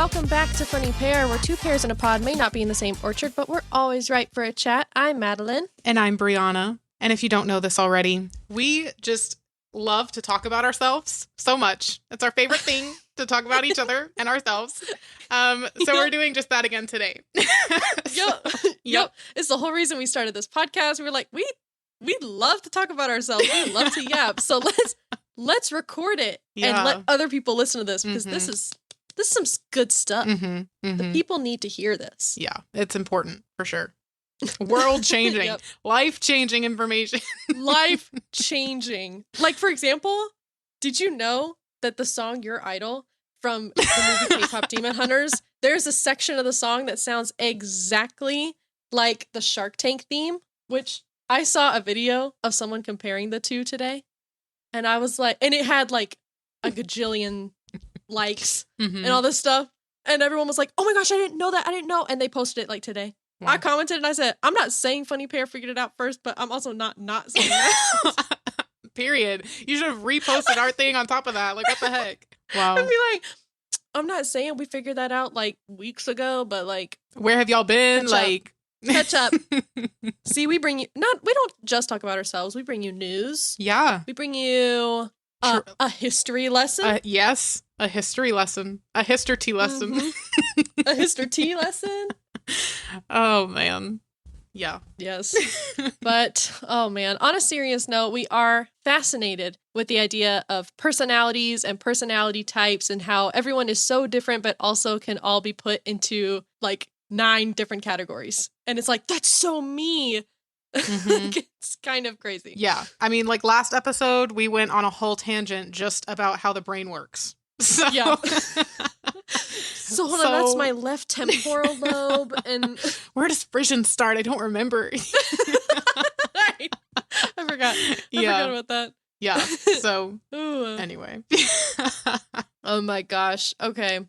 welcome back to Funny Pair, where two pears in a pod may not be in the same orchard, but we're always right for a chat. I'm Madeline. And I'm Brianna. And if you don't know this already, we just love to talk about ourselves so much. It's our favorite thing to talk about each other and ourselves. So we're doing just that again today. Yep. It's the whole reason we started this podcast. We were like, we love to talk about ourselves. We love to yap. So let's record it and let other people listen to this, because this is some good stuff. The people need to hear this. Yeah, it's important for sure. World changing, life changing information. Life changing. Like, for example, did you know that the song Your Idol from the movie K-Pop Demon Hunters, there's a section of the song that sounds exactly like the Shark Tank theme, which I saw a video of someone comparing the two today. And I was like, and it had like a gajillion likes and all this stuff. And everyone was like, oh my gosh, I didn't know that. I didn't know. And they posted it like today. Wow. I commented and I said, I'm not saying Funny Pair figured it out first, but I'm also not saying that. Period. You should have reposted our thing on top of that. Like, what the heck? Wow. I'd be like, I'm not saying we figured that out like weeks ago, but like, where have y'all been? Catch up. See, we don't just talk about ourselves. We bring you news. Yeah. We bring you a history lesson. Yes. A history lesson. A history lesson. A history lesson. Oh, man. Yeah. Yes. But, oh, man. On a serious note, we are fascinated with the idea of personalities and personality types and how everyone is so different, but also can all be put into like 9 different categories. And it's like, that's so me. It's kind of crazy. Yeah. I mean, like last episode, we went on a whole tangent just about how the brain works. So. Yeah. So hold on, that's my left temporal lobe. And where does frisson start? I don't remember. I forgot. I forgot about that. Yeah. So anyway. Oh my gosh. Okay.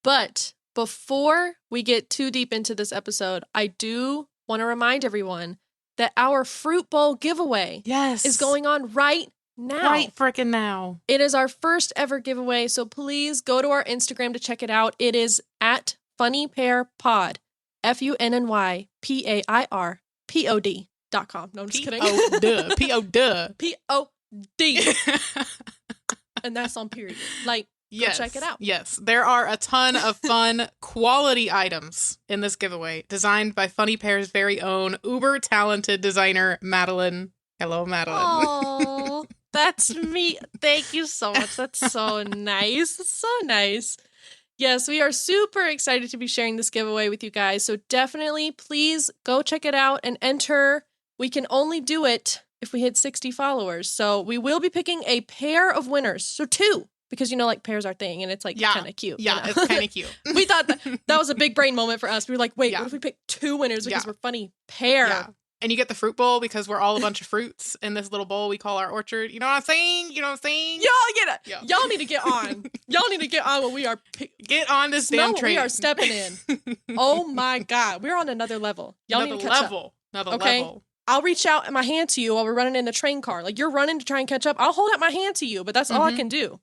But before we get too deep into this episode, I do want to remind everyone that our Fruit Bowl giveaway is going on right now. Right frickin' now. It is our first ever giveaway, so please go to our Instagram to check it out. It is at funnypairpod, FUNNYPAIRPOD.com. No, I'm just kidding. P-O-D. And that's on period. Like, yes, go check it out. Yes, there are a ton of fun quality items in this giveaway, designed by Funny Pair's very own uber talented designer, Madeline. Hello, Madeline. Oh, that's me. Thank you so much. That's so nice. That's so nice. Yes, we are super excited to be sharing this giveaway with you guys. So definitely, please go check it out and enter. We can only do it if we hit 60 followers. So we will be picking a pair of winners. So 2. Because, like, pairs are thing, and it's, like, kind of cute. Yeah, it's kind of cute. We thought that was a big brain moment for us. We were like, wait, what if we pick 2 winners because we're Funny Pair? Yeah. And you get the fruit bowl because we're all a bunch of fruits in this little bowl we call our orchard. You know what I'm saying? Y'all get it. Yeah. Y'all need to get on. Y'all need to get on when we are... Get on this damn train. We are stepping in. Oh, my God. We're on another level. Y'all need to catch up. Another level. I'll reach out my hand to you while we're running in the train car. Like, you're running to try and catch up. I'll hold out my hand to you, but that's all I can do.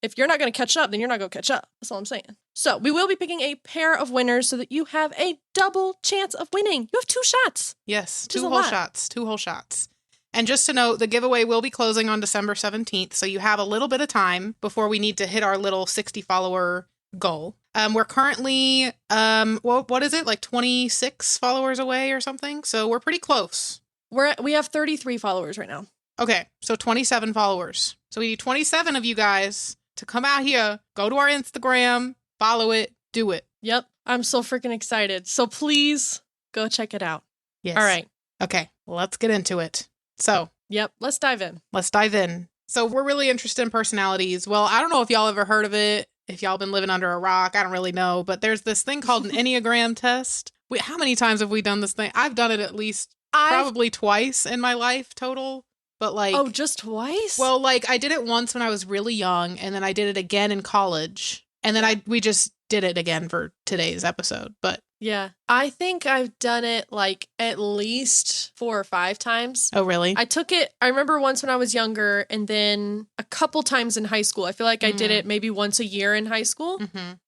If you're not going to catch up, then you're not going to catch up. That's all I'm saying. So we will be picking a pair of winners so that you have a double chance of winning. You have 2 shots. Yes, 2 whole shots. 2 whole shots. And just to note, the giveaway will be closing on December 17th, so you have a little bit of time before we need to hit our little 60 follower goal. We're currently, what is it? Like 26 followers away or something? So we're pretty close. We have 33 followers right now. Okay, so 27 followers. So we need 27 of you guys to come out here, go to our Instagram, follow it, do it. Yep. I'm so freaking excited. So please go check it out. Yes. All right. Okay, let's get into it. So. Yep, let's dive in. So we're really interested in personalities. Well, I don't know if y'all ever heard of it, if y'all been living under a rock. I don't really know. But there's this thing called an Enneagram test. How many times have we done this thing? I've done it at least probably twice in my life total. But like, oh, just twice? Well, like I did it once when I was really young, and then I did it again in college, and then we just did it again for today's episode. But Yeah. I think I've done it like at least 4 or 5 times. Oh, really? I took it, I remember once when I was younger and then a couple times in high school. I feel like I did it maybe once a year in high school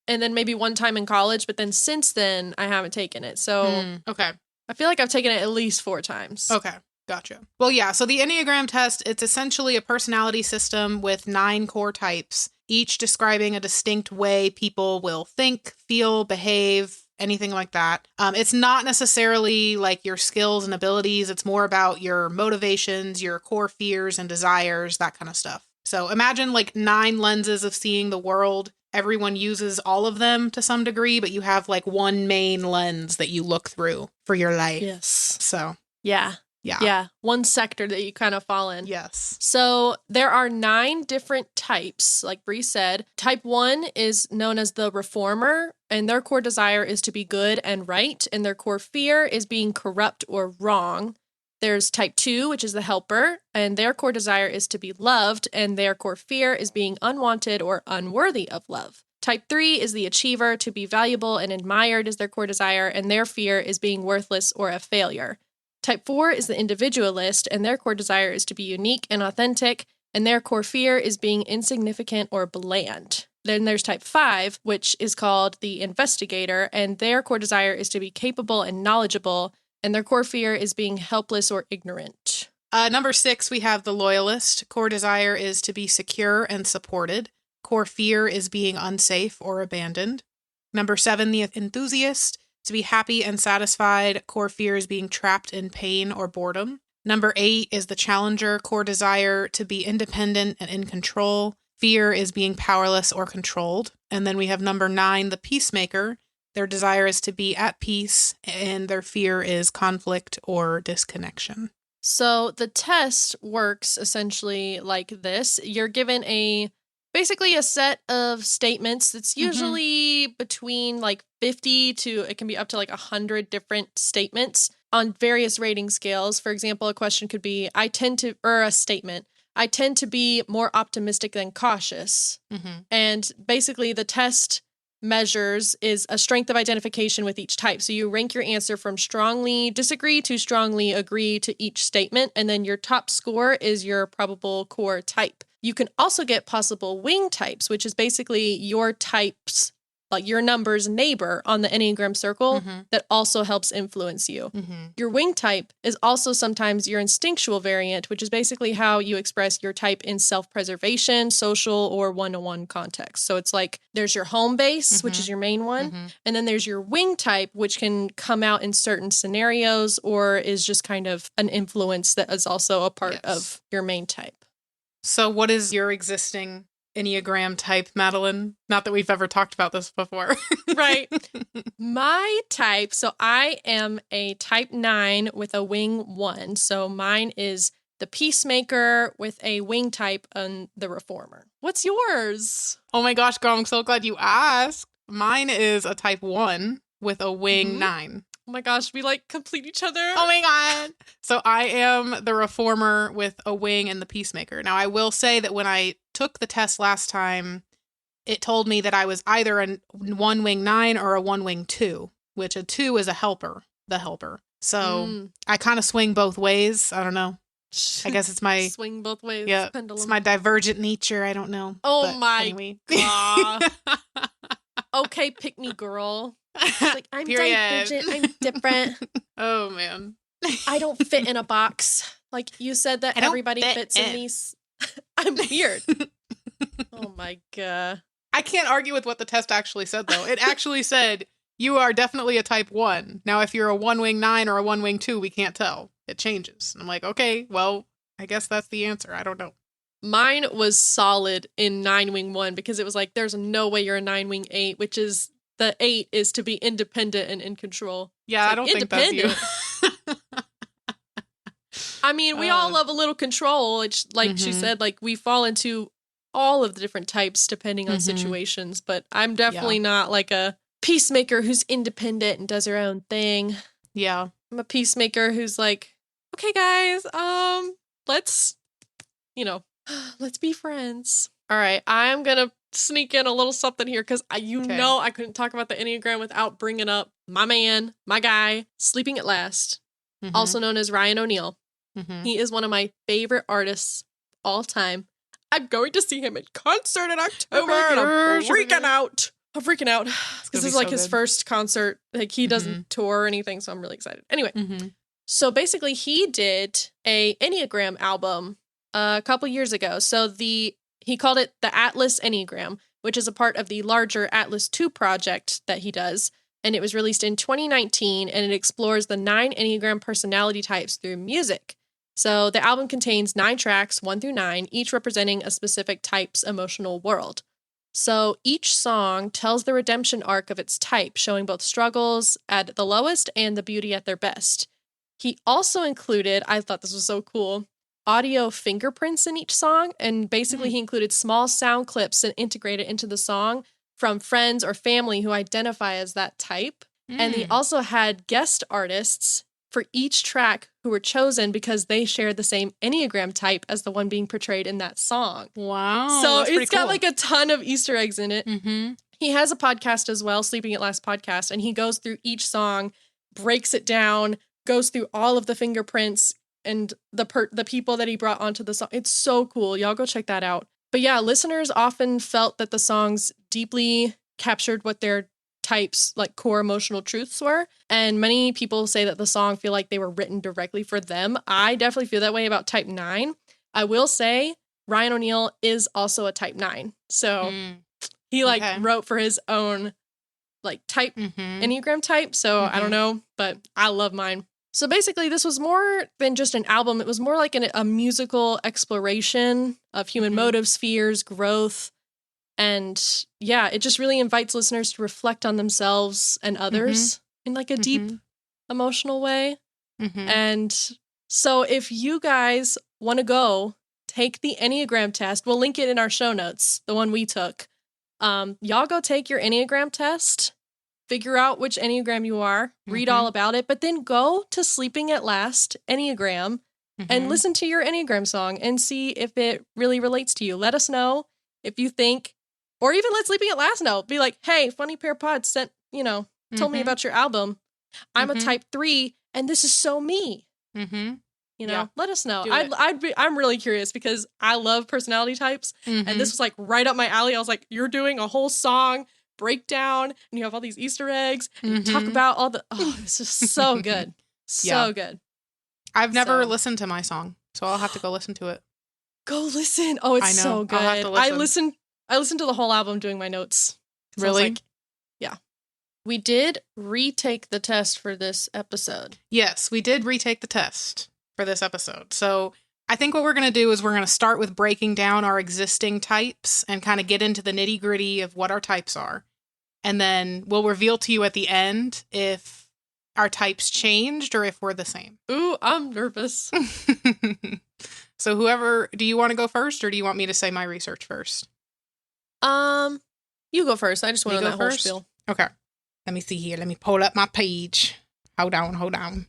and then maybe one time in college. But then since then, I haven't taken it. So Okay. I feel like I've taken it at least 4 times. Okay. Gotcha. Well, yeah. So the Enneagram test, it's essentially a personality system with 9 core types, each describing a distinct way people will think, feel, behave, anything like that. It's not necessarily like your skills and abilities. It's more about your motivations, your core fears and desires, that kind of stuff. So imagine like 9 lenses of seeing the world. Everyone uses all of them to some degree, but you have like one main lens that you look through for your life. Yes. So, yeah. Yeah. One sector that you kind of fall in. Yes. So there are 9 different types, like Bree said. Type 1 is known as the reformer, and their core desire is to be good and right, and their core fear is being corrupt or wrong. There's type 2, which is the helper, and their core desire is to be loved, and their core fear is being unwanted or unworthy of love. Type 3 is the achiever, to be valuable and admired is their core desire, and their fear is being worthless or a failure. Type 4 is the individualist, and their core desire is to be unique and authentic, and their core fear is being insignificant or bland. Then there's type 5, which is called the investigator, and their core desire is to be capable and knowledgeable, and their core fear is being helpless or ignorant. Number 6, we have the loyalist. Core desire is to be secure and supported. Core fear is being unsafe or abandoned. Number 7, the enthusiast. To be happy and satisfied. Core fear is being trapped in pain or boredom. Number 8 is the challenger. Core desire to be independent and in control. Fear is being powerless or controlled. And then we have number 9, the peacemaker. Their desire is to be at peace, and their fear is conflict or disconnection. So the test works essentially like this. You're given basically a set of statements that's usually between like 50 to, it can be up to like 100 different statements on various rating scales. For example, a question could be, a statement, I tend to be more optimistic than cautious. And basically the test measures is a strength of identification with each type. So you rank your answer from strongly disagree to strongly agree to each statement. And then your top score is your probable core type. You can also get possible wing types, which is basically your type's, like your number's neighbor on the Enneagram circle that also helps influence you. Your wing type is also sometimes your instinctual variant, which is basically how you express your type in self-preservation, social, or one-to-one context. So it's like there's your home base, which is your main one, and then there's your wing type, which can come out in certain scenarios or is just kind of an influence that is also a part of your main type. So what is your existing Enneagram type, Madeline? Not that we've ever talked about this before. Right. My type, so I am a type 9 with a wing 1. So mine is the peacemaker with a wing type and the reformer. What's yours? Oh my gosh, girl, I'm so glad you asked. Mine is a type 1 with a wing 9. Oh my gosh, we like complete each other. Oh my God. So I am the reformer with a wing and the peacemaker. Now, I will say that when I took the test last time, it told me that I was either a 1 wing 9 or a 1 wing 2, which a 2 is a helper, the helper. So I kind of swing both ways. I don't know. I guess it's my swing both ways. Yeah, pendulum. It's my divergent nature. I don't know. Oh But my anyway. God. Okay, pick me, girl. It's like, I'm divergent. I'm different. Oh, man. I don't fit in a box. Like you said that everybody fits in these. I'm weird. Oh my God. I can't argue with what the test actually said, though. It actually said you are definitely a type 1. Now, if you're a 1 wing 9 or a 1 wing 2, we can't tell. It changes. And I'm like, okay, well, I guess that's the answer. I don't know. Mine was solid in 9 wing 1 because it was like, there's no way you're a 9 wing 8, which is the 8 is to be independent and in control. Yeah, like, I don't think that's you. I mean, we all love a little control. It's like she said, like we fall into all of the different types depending on situations, but I'm definitely not like a peacemaker who's independent and does her own thing. Yeah. I'm a peacemaker who's like, okay, guys, let's be friends. All right, I'm going to sneak in a little something here because I couldn't talk about the Enneagram without bringing up my man, my guy, Sleeping at Last, also known as Ryan O'Neal. He is one of my favorite artists all time. I'm going to see him in concert in October, and I'm freaking out. Because this is like his first concert. Like, he doesn't tour or anything, so I'm really excited. Anyway, so basically he did a Enneagram album a couple years ago. So he called it the Atlas Enneagram, which is a part of the larger Atlas 2 project that he does. And it was released in 2019, and it explores the 9 Enneagram personality types through music. So the album contains 9 tracks, 1 through 9, each representing a specific type's emotional world. So each song tells the redemption arc of its type, showing both struggles at the lowest and the beauty at their best. He also included, I thought this was so cool, audio fingerprints in each song. And basically he included small sound clips and integrated into the song from friends or family who identify as that type. And he also had guest artists for each track who were chosen because they shared the same Enneagram type as the one being portrayed in that song. Wow. So it's got like a ton of Easter eggs in it. He has a podcast as well, Sleeping at Last podcast, and he goes through each song, breaks it down, goes through all of the fingerprints and the people that he brought onto the song. It's so cool. Y'all go check that out. But yeah, listeners often felt that the songs deeply captured what their types, like, core emotional truths were. And many people say that the song feel like they were written directly for them. I definitely feel that way about type 9. I will say Ryan O'Neal is also a type 9. So he wrote for his own like type, Enneagram type. So I don't know, but I love mine. So basically this was more than just an album. It was more like a musical exploration of human motives, fears, growth. And yeah, it just really invites listeners to reflect on themselves and others in like a deep emotional way. And so if you guys want to go take the Enneagram test, we'll link it in our show notes, the one we took. Y'all go take your Enneagram test, figure out which Enneagram you are, read all about it, but then go to Sleeping at Last Enneagram and listen to your Enneagram song and see if it really relates to you. Let us know if you think, or even let Sleeping at Last know. Be like, hey, Funny Pair Pod sent, told me about your album. I'm a type 3 and this is so me. Let us know. I'm really curious because I love personality types and this was like right up my alley. I was like, you're doing a whole song breakdown and you have all these Easter eggs and you talk about all the, it's just so good. So good. I've never listened to my song, so I'll have to go listen to it. Go listen. Oh, it's so good. I'll have to listen. I listened to the whole album doing my notes. Really? Yeah. We did retake the test for this episode. Yes, we did retake the test for this episode. So I think what we're going to do is we're going to start with breaking down our existing types and kind of get into the nitty gritty of what our types are. And then we'll reveal to you at the end if our types changed or if we're the same. Ooh, I'm nervous. So do you want to go first or do you want me to say my research first? You go first. I just want to know that whole spiel. Okay. Let me see here. Let me pull up my page. Hold on.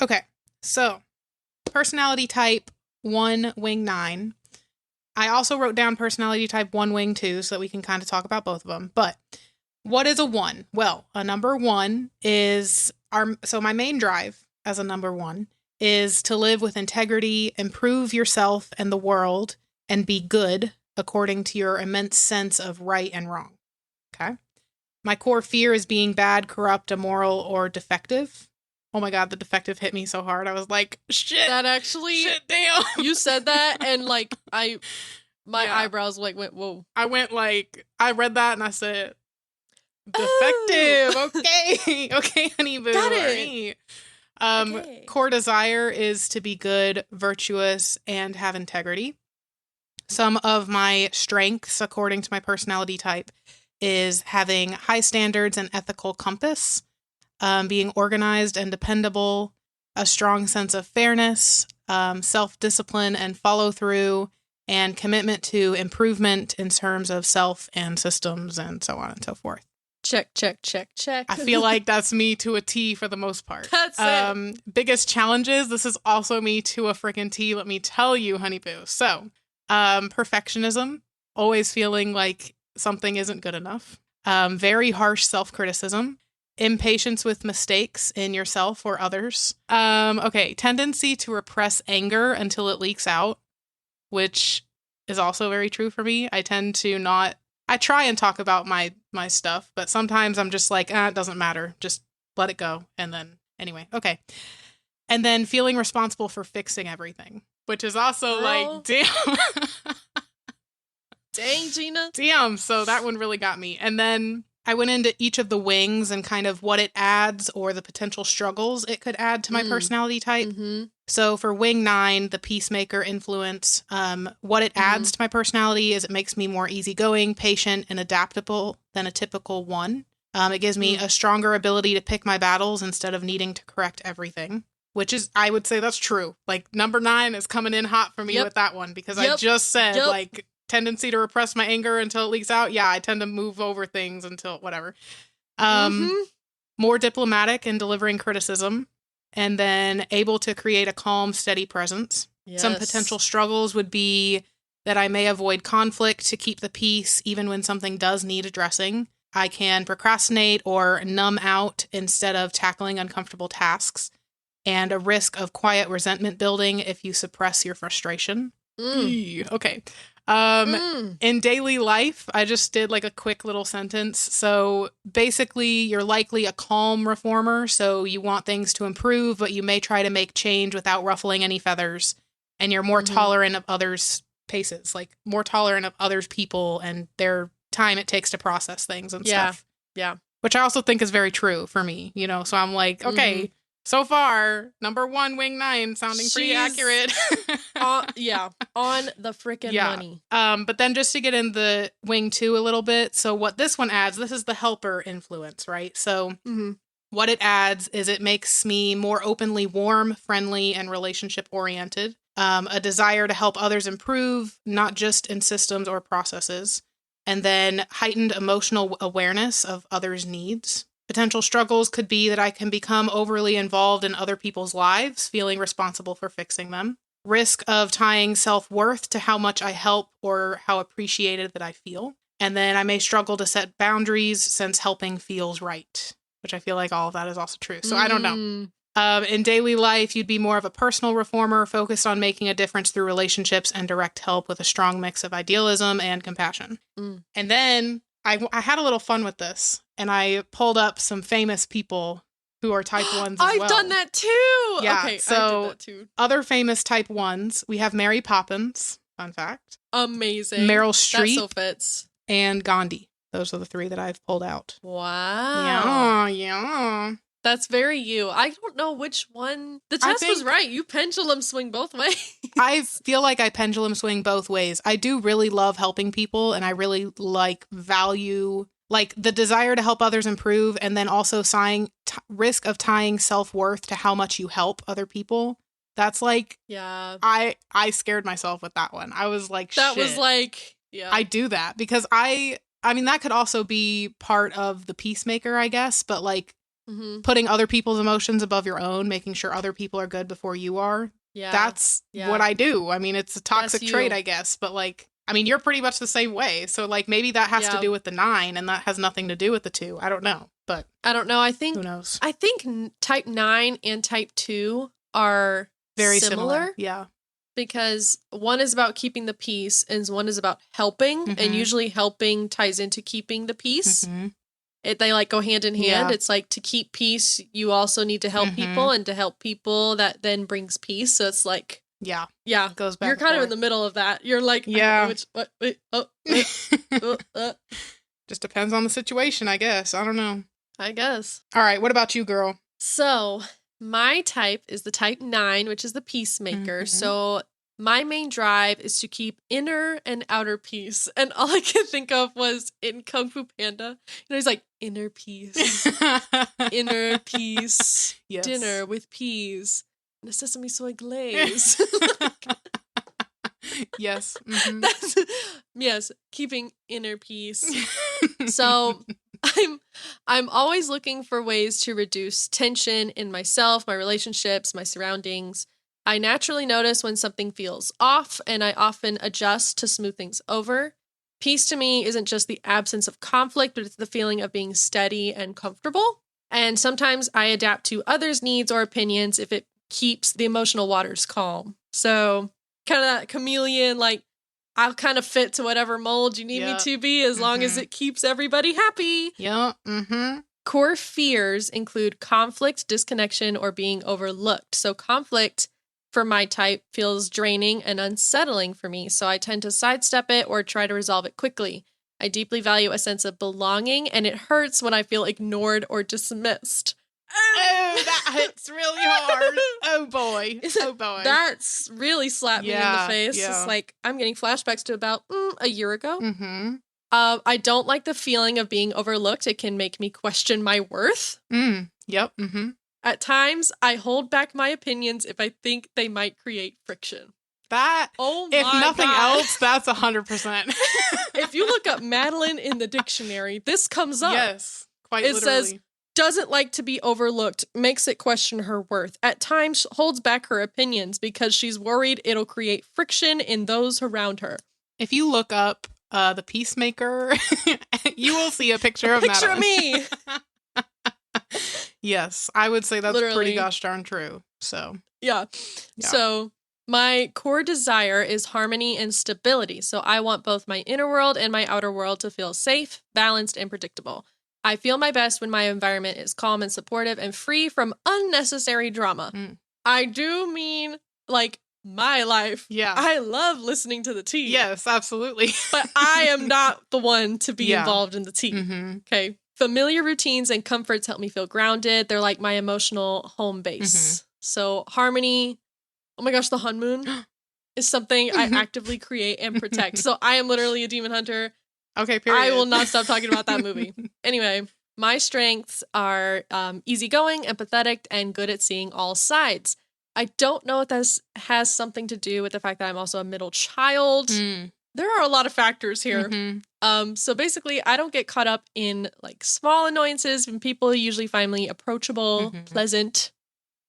Okay. So, personality type 1, wing 9. I also wrote down personality type 1, wing 2, so that we can kind of talk about both of them. But what is a 1? Well, a number 1 is my main drive as a number 1 is to live with integrity, improve yourself and the world, and be good according to your immense sense of right and wrong. Okay. My core fear is being bad, corrupt, immoral, or defective. Oh my God, the defective hit me so hard. I was like, shit. That actually, shit, damn. You said that and like, my eyebrows like went, whoa. I read that and I said, defective. Oh. Okay. Okay, honey boo. Got it. Okay. Core desire is to be good, virtuous, and have integrity. Some of my strengths, according to my personality type, is having high standards and ethical compass, being organized and dependable, a strong sense of fairness, self-discipline and follow-through, and commitment to improvement in terms of self and systems and so on and so forth. Check. I feel like that's me to a T for the most part. That's it. Biggest challenges, this is also me to a freaking T, let me tell you, honey boo. So, perfectionism, always feeling like something isn't good enough. Very harsh self-criticism, Impatience with mistakes in yourself or others. Okay, tendency to repress anger until it leaks out, which is also very true for me. I tend to not. I try and talk about my stuff, but sometimes I'm just like, it doesn't matter. Just let it go. And then anyway, okay. And then feeling responsible for fixing everything, which is also like, damn. Dang, Gina. Damn. So that one really got me. And then I went into each of the wings and kind of what it adds or the potential struggles it could add to my personality type. Mm-hmm. So for wing 9, the peacemaker influence, what it adds to my personality is it makes me more easygoing, patient, and adaptable than a typical 1. It gives me a stronger ability to pick my battles instead of needing to correct everything, which is, I would say that's true. Like number 9 is coming in hot for me with that one because I just said like tendency to repress my anger until it leaks out. Yeah, I tend to move over things until whatever. More diplomatic in delivering criticism, and then able to create a calm, steady presence. Yes. Some potential struggles would be that I may avoid conflict to keep the peace even when something does need addressing. I can procrastinate or numb out instead of tackling uncomfortable tasks, and a risk of quiet resentment building if you suppress your frustration. Okay. In daily life, I just did like a quick little sentence. So basically, you're likely a calm reformer. So you want things to improve, but you may try to make change without ruffling any feathers. And you're more tolerant of others' paces, like more tolerant of others' people and their time it takes to process things and stuff. Yeah. Which I also think is very true for me, you know? So I'm like, okay. So far, number 1, wing 9, sounding pretty accurate. On the freaking money. But then just to get in the wing 2 a little bit, so what this one adds, this is the helper influence, right? So what it adds is it makes me more openly warm, friendly, and relationship-oriented. A desire to help others improve, not just in systems or processes. And then heightened emotional awareness of others' needs. Potential struggles could be that I can become overly involved in other people's lives, feeling responsible for fixing them. Risk of tying self-worth to how much I help or how appreciated that I feel. And then I may struggle to set boundaries since helping feels right, which I feel like all of that is also true. So I don't know. In daily life, you'd be more of a personal reformer focused on making a difference through relationships and direct help with a strong mix of idealism and compassion. And then I had a little fun with this, and I pulled up some famous people who are type 1s as well. I've done that too! Yeah, okay, so I did that too. Other famous type 1s, we have Mary Poppins, fun fact. Amazing. Meryl Streep. That so fits. And Gandhi. Those are the 3 that I've pulled out. Wow. Yeah. That's very you. I don't know which one. The test was right. You pendulum swing both ways. I feel like I pendulum swing both ways. I do really love helping people, and I really value the desire to help others improve, and then also risk of tying self-worth to how much you help other people. That's I scared myself with that one. I was like, that shit. Was like, yeah. I do that because I mean, that could also be part of the peacemaker, I guess, but putting other people's emotions above your own, making sure other people are good before you are. Yeah. That's what I do. I mean, it's a toxic trait, I guess, but I mean, you're pretty much the same way. So maybe that has to do with the 9 and that has nothing to do with the 2. I don't know, but I don't know. I think, who knows? I think type 9 and type 2 are very similar. Yeah. Because one is about keeping the peace and one is about helping. And usually helping ties into keeping the peace. They go hand in hand. Yeah. It's to keep peace, you also need to help people, and to help people, that then brings peace. So it's yeah, goes back. You're kind of in the middle of that. You're just depends on the situation, I guess. I don't know. I guess. All right, what about you, girl? So my type is the type 9, which is the peacemaker. So my main drive is to keep inner and outer peace. And all I could think of was in Kung Fu Panda. He's like, inner peace. Inner peace. Yes. Dinner with peas. And a sesame soy glaze. Yes. Yes, keeping inner peace. So I'm always looking for ways to reduce tension in myself, my relationships, my surroundings. I naturally notice when something feels off, and I often adjust to smooth things over. Peace to me isn't just the absence of conflict, but it's the feeling of being steady and comfortable. And sometimes I adapt to others' needs or opinions if it keeps the emotional waters calm. So kind of that chameleon, like I'll kind of fit to whatever mold you need me to be as long as it keeps everybody happy. Yeah. Mm-hmm. Core fears include conflict, disconnection, or being overlooked. So conflict for my type feels draining and unsettling for me. So I tend to sidestep it or try to resolve it quickly. I deeply value a sense of belonging, and it hurts when I feel ignored or dismissed. Oh, that hits really hard. Oh, boy. Oh, boy. That's really slapped me in the face. Yeah. It's like I'm getting flashbacks to about a year ago. Mm-hmm. I don't like the feeling of being overlooked. It can make me question my worth. Yep. Mm-hmm. At times, I hold back my opinions if I think they might create friction. That, if nothing else, that's 100%. If you look up Madeline in the dictionary, this comes up. Yes, quite it literally. Says, doesn't like to be overlooked, makes it question her worth. At times, holds back her opinions because she's worried it'll create friction in those around her. If you look up the Peacemaker, you will see a picture of Madeline. Me. Yes, I would say that's pretty gosh darn true. So yeah. So my core desire is harmony and stability. So I want both my inner world and my outer world to feel safe, balanced, and predictable. I feel my best when my environment is calm and supportive and free from unnecessary drama. I do mean like my life. Yeah. I love listening to the tea. Yes, absolutely. But I am not the one to be involved in the tea. Mm-hmm. Okay. Familiar routines and comforts help me feel grounded. They're like my emotional home base. So harmony, oh my gosh, the Hun Moon is something I actively create and protect. So I am literally a demon hunter. Okay, period. I will not stop talking about that movie. Anyway, my strengths are easygoing, empathetic, and good at seeing all sides. I don't know if this has something to do with the fact that I'm also a middle child. There are a lot of factors here. So basically, I don't get caught up in like small annoyances, and people usually find me approachable, pleasant,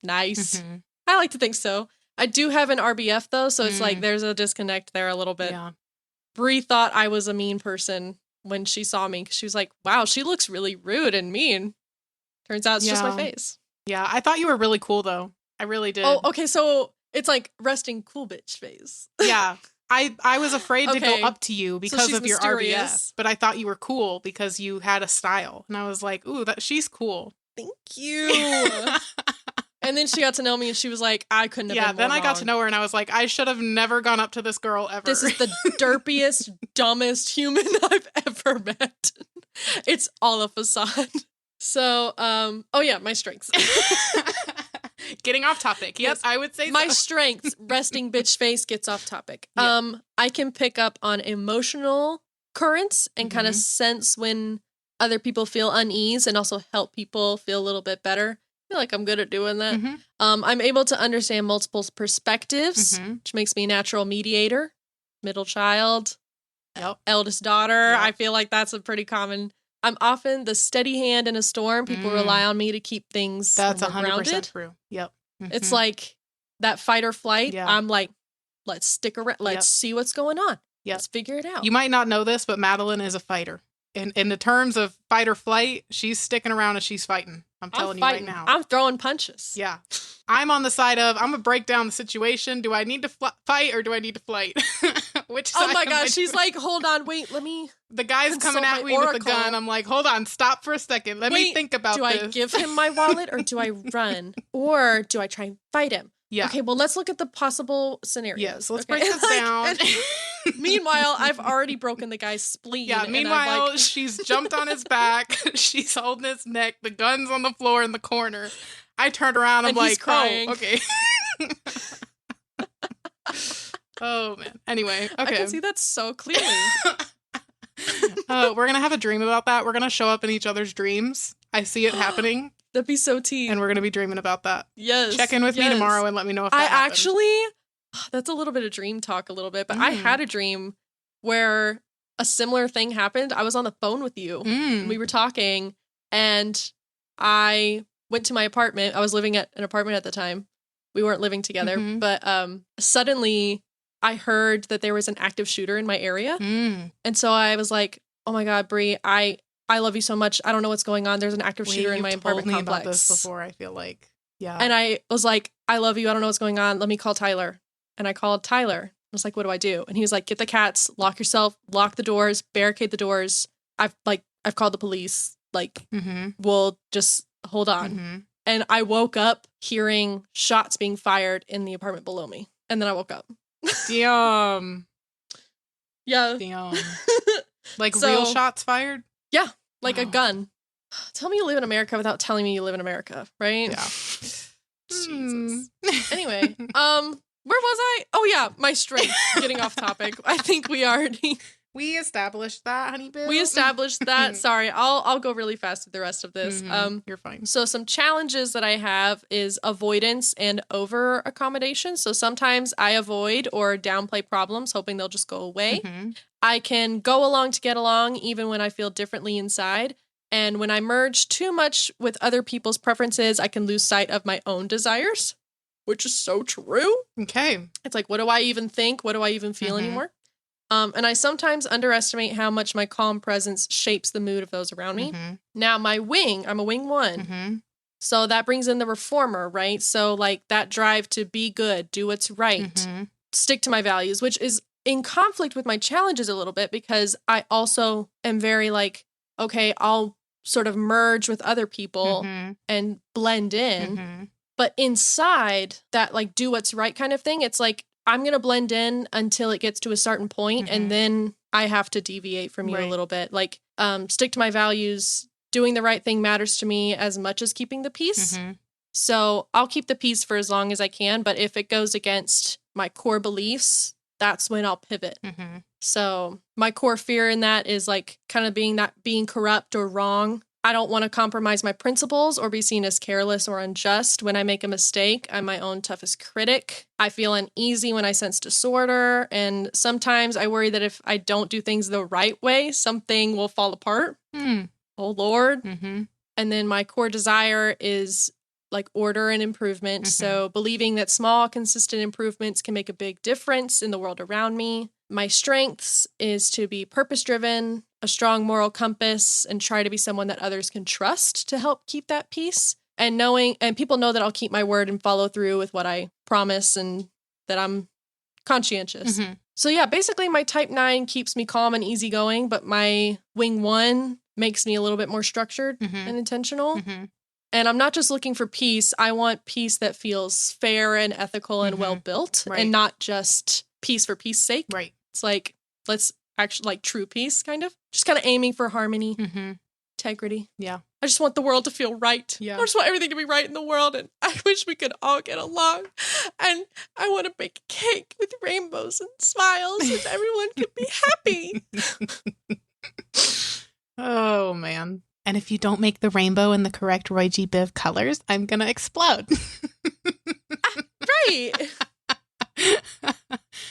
nice. I like to think so. I do have an RBF though, so it's like there's a disconnect there a little bit. Yeah. Bree thought I was a mean person when she saw me. She was like, wow, she looks really rude and mean. Turns out it's just my face. Yeah, I thought you were really cool though. I really did. Oh, okay, so it's like resting cool bitch face. Yeah. I was afraid to go up to you because of your RBF, but I thought you were cool because you had a style. And I was like, ooh, she's cool. Thank you. And then she got to know me and she was like, I couldn't have been more then I got wrong. to know her and I was like, I should have never gone up to this girl ever. This is the derpiest, dumbest human I've ever met. It's all a facade. So, my strengths. Getting off topic. Yep, yes. I would say my strengths, resting bitch face gets off topic. Yep. I can pick up on emotional currents and kind of sense when other people feel unease and also help people feel a little bit better. I feel like I'm good at doing that. I'm able to understand multiple perspectives, which makes me a natural mediator. Middle child, eldest daughter. Yep. I feel like that's a pretty common. I'm often the steady hand in a storm. People rely on me to keep things That's 100% grounded. True. Yep. It's like that fight or flight. Yeah. I'm like, let's stick around. Let's see what's going on. Yep. Let's figure it out. You might not know this, but Madeline is a fighter. In the terms of fight or flight, she's sticking around and she's fighting. I'm telling you right now. I'm throwing punches. Yeah. I'm on the side of, I'm going to break down the situation. Do I need to fight or do I need to flight? Which side? Oh my gosh. She's like, hold on, wait, let me. The guy's coming at me with a gun. I'm like, hold on, stop for a second. Let me think about this. Do I give him my wallet or do I run? Or do I try and fight him? Yeah. Okay, well, let's look at the possible scenarios. Yes, let's break this down. Meanwhile, I've already broken the guy's spleen. Yeah, meanwhile, she's jumped on his back. She's holding his neck. The gun's on the floor in the corner. I turned around. I'm like, crying. Oh, okay. Oh, man. Anyway, okay. I can see that so clearly. We're going to have a dream about that. We're going to show up in each other's dreams. I see it happening. That'd be so tea. And we're going to be dreaming about that. Yes. Check in with me tomorrow and let me know if that happens. Actually, that's a little bit of dream talk a little bit, but I had a dream where a similar thing happened. I was on the phone with you. And we were talking and I went to my apartment. I was living at an apartment at the time. We weren't living together, but suddenly I heard that there was an active shooter in my area. And so I was like, oh my God, Brie, I I love you so much. I don't know what's going on. There's an active shooter in my apartment complex. You've told me complex. about this before, I feel like. Yeah. And I was like, I love you. I don't know what's going on. Let me call Tyler. And I called Tyler. I was like, what do I do? And he was like, get the cats, lock yourself, lock the doors, barricade the doors. I've called the police. Like, we'll just hold on. And I woke up hearing shots being fired in the apartment below me. And then I woke up. Damn. Yeah. Damn. Like real shots fired? Yeah. Like a gun. Tell me you live in America without telling me you live in America, right? Yeah. Jesus. Anyway, where was I? Oh yeah, my strength. Getting off topic. I think we already established that, honey boo. We established that. Sorry, I'll go really fast with the rest of this. You're fine. So some challenges that I have is avoidance and over accommodation. So sometimes I avoid or downplay problems, hoping they'll just go away. I can go along to get along, even when I feel differently inside. And when I merge too much with other people's preferences, I can lose sight of my own desires, which is so true. Okay. It's like, what do I even think? What do I even feel anymore? And I sometimes underestimate how much my calm presence shapes the mood of those around me. Now, my wing, I'm a wing 1. So that brings in the reformer, right? So like that drive to be good, do what's right, stick to my values, which is in conflict with my challenges a little bit because I also am very like, okay, I'll sort of merge with other people and blend in. But inside that like do what's right kind of thing, it's like I'm going to blend in until it gets to a certain point and then I have to deviate from you a little bit. Like stick to my values. Doing the right thing matters to me as much as keeping the peace. So I'll keep the peace for as long as I can. But if it goes against my core beliefs, that's when I'll pivot. So my core fear in that is like kind of being corrupt or wrong. I don't want to compromise my principles or be seen as careless or unjust. When I make a mistake, I'm my own toughest critic. I feel uneasy when I sense disorder. And sometimes I worry that if I don't do things the right way, something will fall apart. Oh, Lord. And then my core desire is like order and improvement. So believing that small, consistent improvements can make a big difference in the world around me. My strengths is to be purpose-driven, a strong moral compass, and try to be someone that others can trust to help keep that peace. And people know that I'll keep my word and follow through with what I promise and that I'm conscientious. So yeah, basically my type 9 keeps me calm and easygoing, but my wing 1 makes me a little bit more structured and intentional. And I'm not just looking for peace. I want peace that feels fair and ethical and well-built and not just peace for peace sake. Right. It's like, let's actually like true peace kind of. Just kind of aiming for harmony, integrity. Yeah. I just want the world to feel right. Yeah. I just want everything to be right in the world. And I wish we could all get along. And I want to bake a cake with rainbows and smiles so everyone can be happy. Oh, man. And if you don't make the rainbow in the correct Roy G. Biv colors, I'm going to explode. Right.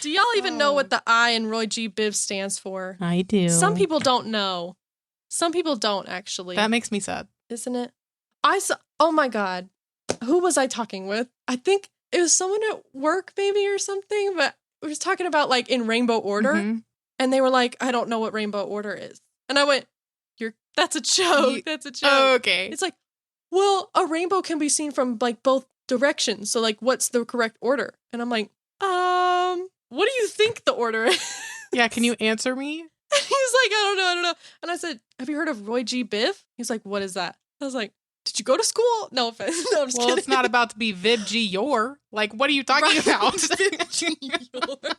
Do y'all even know what the I in Roy G. Biv stands for? I do. Some people don't know. Some people don't, actually. That makes me sad. Isn't it? Oh my God. Who was I talking with? I think it was someone at work maybe or something, but we were talking about like in rainbow order. And they were like, I don't know what rainbow order is. And I went, that's a joke. That's a joke. Okay. It's like, well, a rainbow can be seen from like both directions. So like, what's the correct order? And I'm like, what do you think the order is? Yeah, can you answer me? And he's like, I don't know. And I said, have you heard of Roy G. Biv? He's like, what is that? I was like, did you go to school? No offense. No, I'm just kidding. It's not about to be VIB-G-YOR. Like, what are you talking about? VIB-G-YOR. What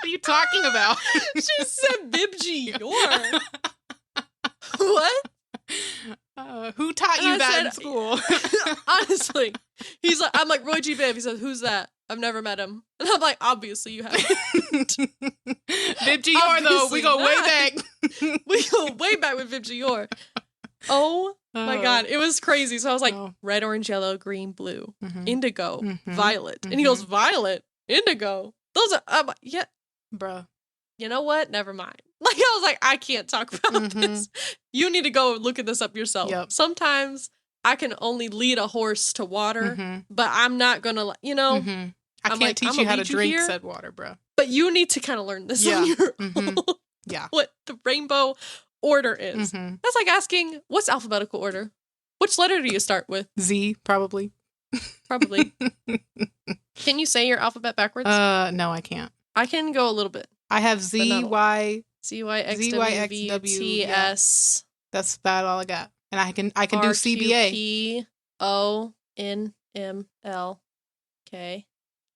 are you talking about? She said VIB-G-YOR. What? Who taught you that in school? Honestly, I'm like, Roy G. Biv. He says, who's that? I've never met him. And I'm like, obviously you haven't. VIB-G-YOR though, we go way back. We go way back with VIB-G-YOR. Oh my God. It was crazy. So I was like, red, orange, yellow, green, blue, indigo, violet. And he goes, violet, indigo. Those are, yeah. Bruh. You know what? Never mind. Like, I was like, I can't talk about this. You need to go look at this up yourself. Yep. Sometimes I can only lead a horse to water, but I'm not going to, I can't teach you how to drink said water, bro. But you need to kind of learn this on your own. Yeah. What the rainbow order is. Mm-hmm. That's like asking, what's alphabetical order? Which letter do you start with? Z, probably. Probably. Can you say your alphabet backwards? No, I can't. I can go a little bit. I have Z, Y, ZYXWVTS. That's about all I got. And I can do CBA. RQPONMLK.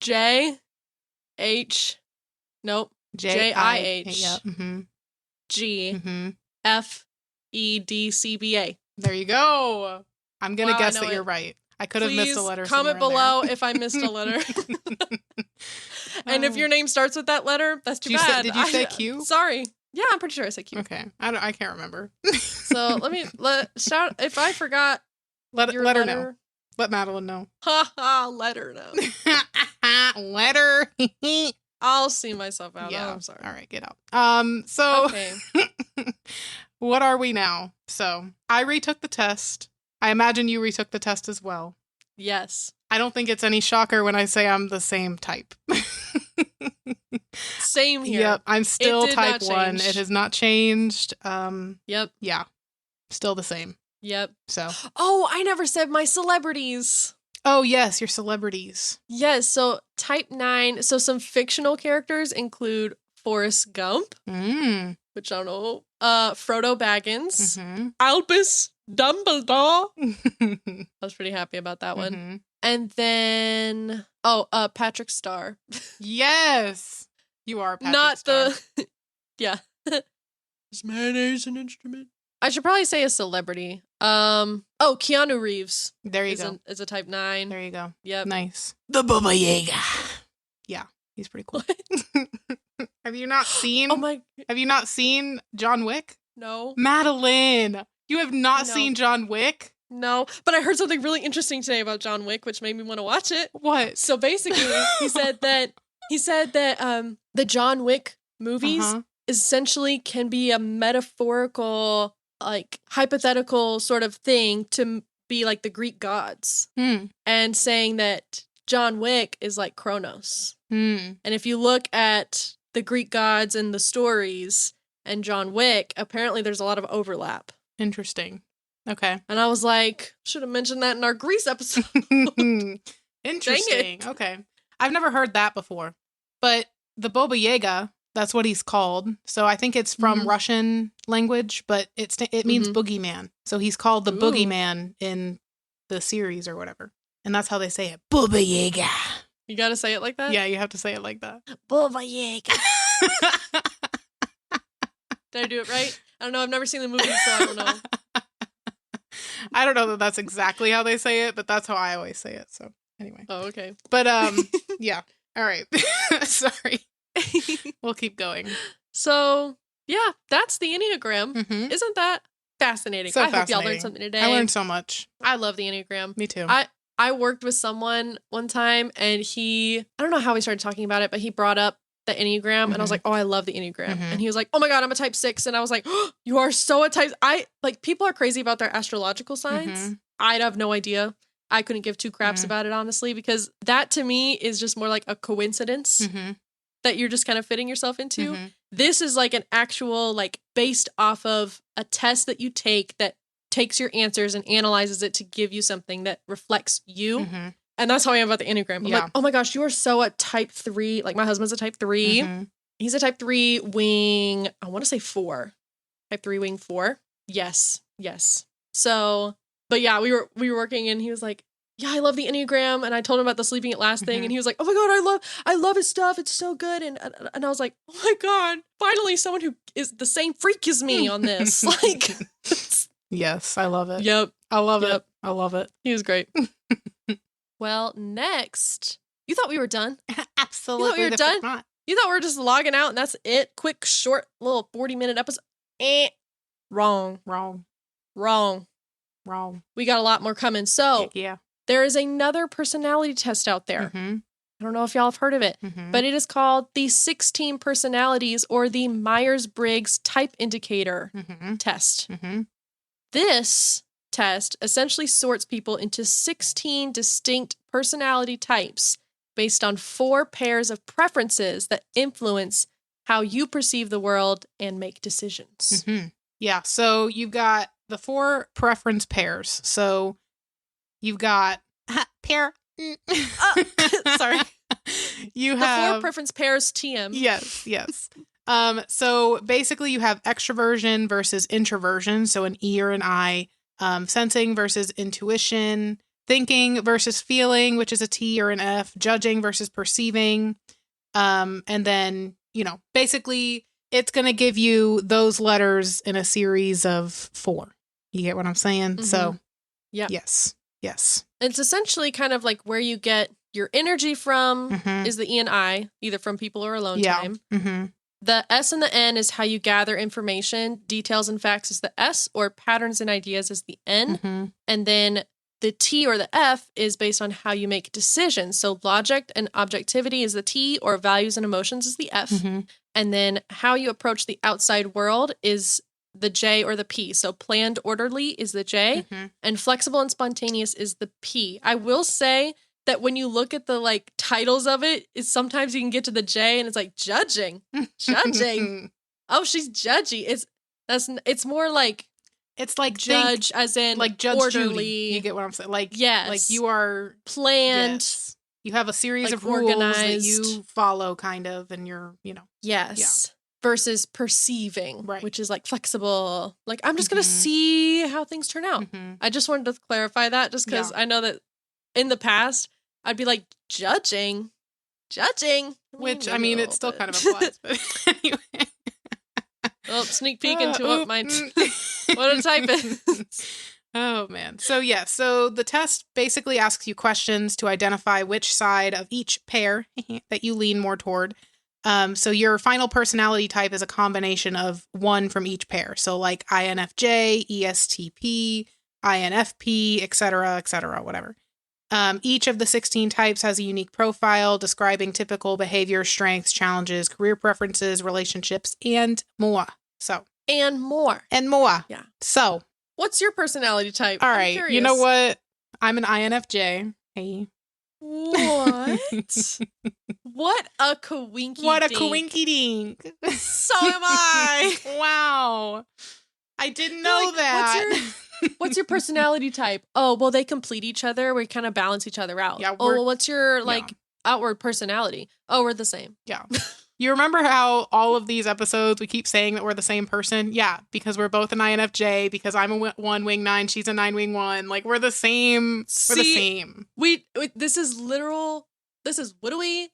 JH. Nope. JIH. Yeah. Mm-hmm. G. Mm-hmm. FEDCBA. There you go. I'm going to Wow, guess I know that you're it. right. I could have missed a letter. Comment below if I missed a letter. And if your name starts with that letter, that's too bad. Did you say Q? Sorry. Yeah, I'm pretty sure I said Q. Okay. I can't remember. So shout if I forgot let her letter, know. Let Madeline know. Ha ha, let her know. Let her. I'll see myself out. Yeah. Oh, I'm sorry. All right, get out. So okay. What are we now? So I retook the test. I imagine you retook the test as well. Yes. I don't think it's any shocker when I say I'm the same type. Same here. Yep, I'm still type 1. It has not changed. Yep. Yeah. Still the same. Yep. So. Oh, I never said my celebrities. Oh, yes, your celebrities. Yes, so type 9. So some fictional characters include Forrest Gump, which I don't know, Frodo Baggins, Albus Dumbledore. I was pretty happy about that one. And then, Patrick Starr. Yes, you are Patrick Not Starr. yeah. Is mayonnaise an instrument? I should probably say a celebrity. Keanu Reeves. There you go. Is a type 9. There you go. Yep. Nice. The Baba Yaga. Yeah, he's pretty cool. Have you not seen? Have you not seen John Wick? No. Madeline, you have not seen John Wick? No, but I heard something really interesting today about John Wick, which made me want to watch it. What? So basically, he said that the John Wick movies essentially can be a metaphorical, like hypothetical sort of thing to be like the Greek gods, and saying that John Wick is like Kronos. And if you look at the Greek gods and the stories and John Wick, apparently there's a lot of overlap. Interesting. Okay. And I was like, should have mentioned that in our Greece episode. Interesting. Okay. I've never heard that before. But the Baba Yaga, that's what he's called. So I think it's from Russian language, but it means boogeyman. So he's called the boogeyman in the series or whatever. And that's how they say it. Baba Yaga. You gotta say it like that? Yeah, you have to say it like that. Baba Yaga. Did I do it right? I don't know. I've never seen the movie, so I don't know. I don't know that that's exactly how they say it, but that's how I always say it. So anyway. Oh, okay. But yeah. All right. Sorry. We'll keep going. So yeah, that's the Enneagram. Isn't that fascinating? So hope y'all learned something today. I learned so much. I love the Enneagram. Me too. I worked with someone one time, and I don't know how we started talking about it, but he brought up the Enneagram, and I was like, oh, I love the Enneagram. And he was like, oh my God, I'm a type 6. And I was like, oh, you are so a type. People are crazy about their astrological signs. I'd have no idea. I couldn't give two craps about it, honestly, because that to me is just more like a coincidence that you're just kind of fitting yourself into. This is like an actual, like, based off of a test that you take that takes your answers and analyzes it to give you something that reflects you. And that's how I am about the Enneagram. I'm like, oh my gosh, you are so a type 3. Like, my husband's a type 3. He's a type 3 wing, I want to say 4. Type 3 wing 4. Yes. So, but yeah, we were working, and he was like, yeah, I love the Enneagram. And I told him about the sleeping at last thing. And he was like, oh my God, I love his stuff. It's so good. And I was like, oh my God, finally someone who is the same freak as me on this. Like, yes, I love it. Yep. I love it. I love it. He was great. Well, next, you thought we were done? Absolutely. You thought we were done? Not. You thought we were just logging out and that's it? Quick, short, little 40-minute episode? Wrong. We got a lot more coming. So, there is another personality test out there. I don't know if y'all have heard of it, but it is called the 16 personalities, or the Myers-Briggs type indicator test. This test essentially sorts people into 16 distinct personality types based on 4 pairs of preferences that influence how you perceive the world and make decisions. Yeah. So you've got the 4 preference pairs. So you've got pair. Sorry. You The have 4 preference pairs TM. Yes. So basically you have extroversion versus introversion. So an E or an I. Sensing versus intuition. Thinking versus feeling, which is a T or an F. Judging versus perceiving. And then, basically it's going to give you those letters in a series of 4. You get what I'm saying? Mm-hmm. So, yeah. Yes. It's essentially kind of like where you get your energy from is the E and I, either from people or alone time. Mm-hmm. The S and the N is how you gather information. Details and facts is the S, or patterns and ideas is the N. Mm-hmm. And then the T or the F is based on how you make decisions. So logic and objectivity is the T, or values and emotions is the F. Mm-hmm. And then how you approach the outside world is the J or the P. So planned, orderly is the J, and flexible and spontaneous is the P. I will say that when you look at the titles of it, is sometimes you can get to the J and it's like judging. Oh, she's judgy. It's more like it's like judge as in like Judge orderly. Judy. You get what I'm saying? Yes. Like you are planned. Yes. You have a series of organized. rules that you follow, kind of, and you're, Yes. Yeah. Versus perceiving, right. Which is flexible. I'm just going to see how things turn out. I just wanted to clarify that just because I know that in the past, I'd be like, judging. Which, it still kind of applies, but anyway. Well, sneak peek into what a type is. Oh, man. So the test basically asks you questions to identify which side of each pair that you lean more toward. So your final personality type is a combination of one from each pair. So like INFJ, ESTP, INFP, etc., whatever. Each of the 16 types has a unique profile describing typical behavior, strengths, challenges, career preferences, relationships, and more. And more. Yeah. So. What's your personality type? All right. You know what? I'm an INFJ. Hey. What? What a coinky What a coinky dink. So am I. Wow. I didn't know that. What's your personality type? Oh, well, they complete each other. We kind of balance each other out. Yeah, well, what's your outward personality? Oh, we're the same. Yeah. You remember how all of these episodes we keep saying that we're the same person? Yeah, because we're both an INFJ, because I'm a 1 wing 9, she's a 9 wing 1. We're the same. We're the same. This is literal. This is what do we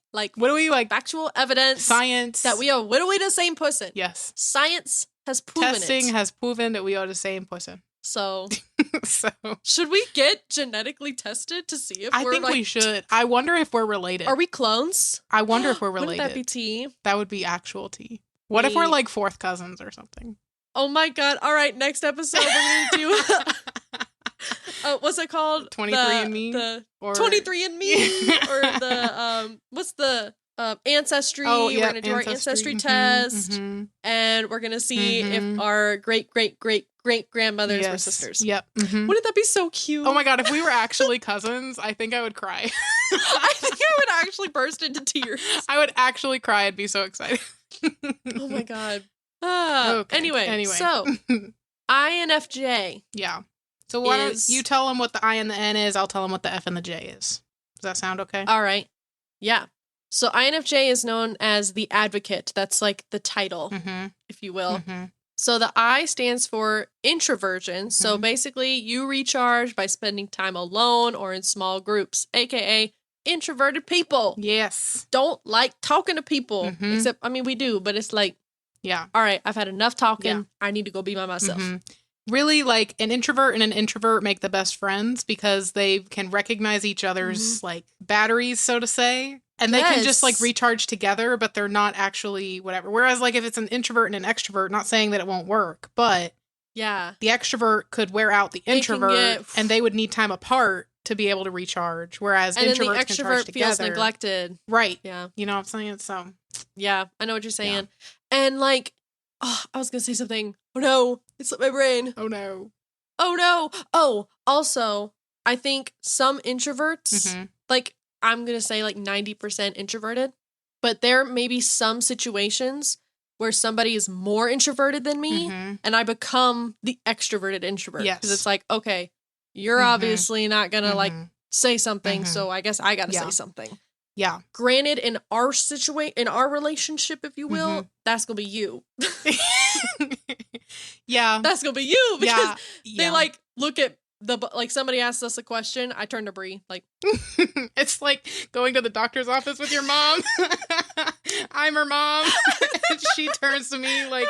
factual evidence. Science. That we are literally the same person. Yes. Science has proven Testing has proven that we are the same person. So should we get genetically tested to see if I think we should. I wonder if we're related. Are we clones? I wonder if we're related. Wouldn't that be tea? That would be actual tea. What if we're like 4th cousins or something? Oh my god. All right, next episode we're going to do what's it called? 23andMe? Or 23andMe or the what's the ancestry. Oh, yeah, we're going to do our ancestry test and we're going to see if our great grandmothers were sisters. Yep. Wouldn't that be so cute? Oh my god, if we were actually cousins, I think I would cry. I think I would actually burst into tears. I would actually cry and be so excited. Oh my god. Okay. Anyway, so INFJ. Yeah. So why don't you tell them what the I and the N is, I'll tell them what the F and the J is. Does that sound okay? All right. Yeah. So INFJ is known as the advocate. That's like the title, if you will. So the I stands for introversion. So basically you recharge by spending time alone or in small groups, aka introverted people. Yes. Don't like talking to people. Except, we do, but it's like, yeah. All right, I've had enough talking. Yeah. I need to go be by myself. Really, like an introvert and an introvert make the best friends because they can recognize each other's batteries, so to say. And they can just recharge together, but they're not actually whatever. Whereas if it's an introvert and an extrovert, not saying that it won't work, but the extrovert could wear out the introvert and they would need time apart to be able to recharge. Whereas introverts then the extrovert can charge together. feels neglected. Right. Yeah. You know what I'm saying? So. Yeah, I know what you're saying. Yeah. And I was going to say something. Oh no, it slipped my brain. Oh no. Oh, also, I think some introverts, I'm going to say 90% introverted, but there may be some situations where somebody is more introverted than me and I become the extroverted introvert. Because it's like, okay, you're obviously not going to like say something. So I guess I got to say something. Yeah. Granted, in our in our relationship, if you will, that's going to be you. Yeah. That's going to be you because they like look at like somebody asks us a question, I turn to Brie like it's like going to the doctor's office with your mom. I'm her mom. And she turns to me like,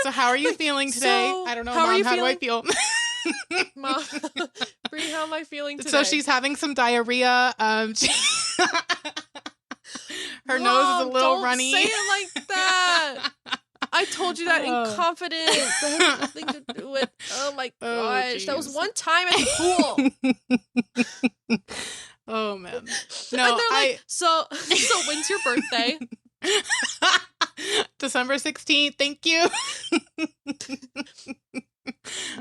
so how are you feeling today? So, I don't know, Mom, how do I feel? Mom, Brie, how am I feeling today? So she's having some diarrhea. Her Mom, nose is a little runny. Don't say it like that. I told you that in confidence. That has nothing to do with. Oh my gosh, that was one time at the pool. Oh man, no, and they're like, so when's your birthday? December 16th. Thank you.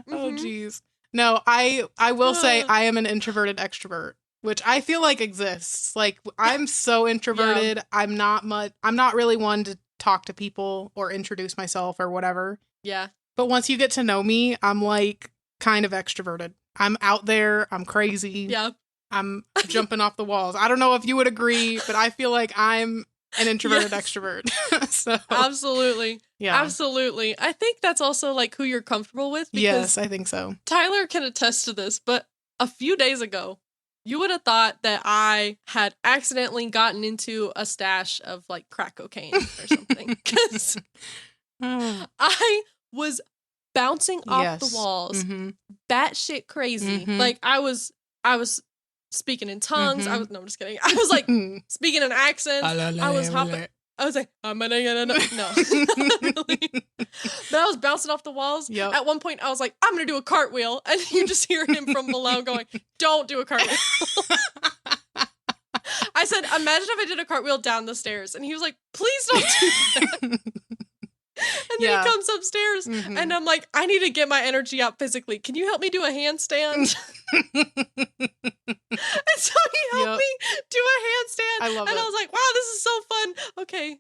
Oh geez. No, I will say I am an introverted extrovert, which I feel like exists. Like I'm so introverted. I'm not really one to talk to people or introduce myself or whatever. Yeah. But once you get to know me, I'm like kind of extroverted. I'm out there. I'm crazy. Yeah. I'm jumping off the walls. I don't know if you would agree, but I feel like I'm an introverted extrovert. So absolutely. Yeah. Absolutely. I think that's also like who you're comfortable with. Yes, I think so. Tyler can attest to this, but a few days ago, you would have thought that I had accidentally gotten into a stash of like crack cocaine or something. Because I was bouncing off the walls, batshit crazy. Like I was speaking in tongues. No, I'm just kidding. I was like speaking in accents. I was hopping. I was like, I'm gonna get no, not really. But I was bouncing off the walls. Yep. At one point, I was like, I'm gonna do a cartwheel, and you just hear him from below going, "Don't do a cartwheel." I said, "Imagine if I did a cartwheel down the stairs," and he was like, "Please don't do that." And then he comes upstairs, and I'm like, I need to get my energy out physically. Can you help me do a handstand? And so he helped me do a handstand. I love it. And I was like, wow, this is so fun. Okay.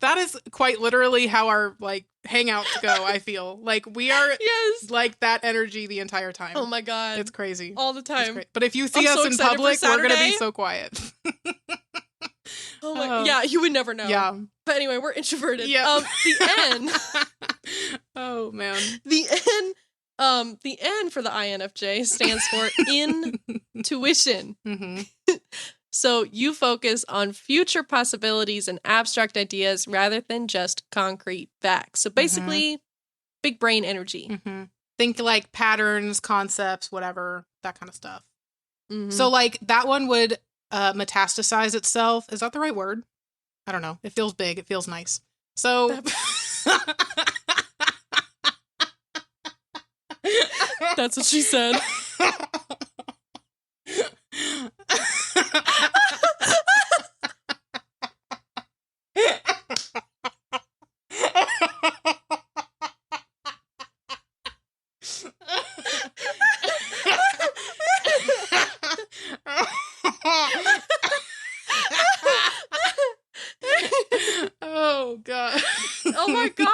That is quite literally how our like hangouts go, I feel. Like we are like that energy the entire time. Oh my God. It's crazy. All the time. But if you see us in public, we're going to be so quiet. Oh my, yeah, you would never know. Yeah. But anyway, we're introverted. Yeah. The N. Oh man. The N for the INFJ stands for intuition. So you focus on future possibilities and abstract ideas rather than just concrete facts. So basically, big brain energy. Think like patterns, concepts, whatever, that kind of stuff. So like that one would metastasize itself. Is that the right word? I don't know. It feels big. It feels nice. So that's what she said. Oh God. Oh my God.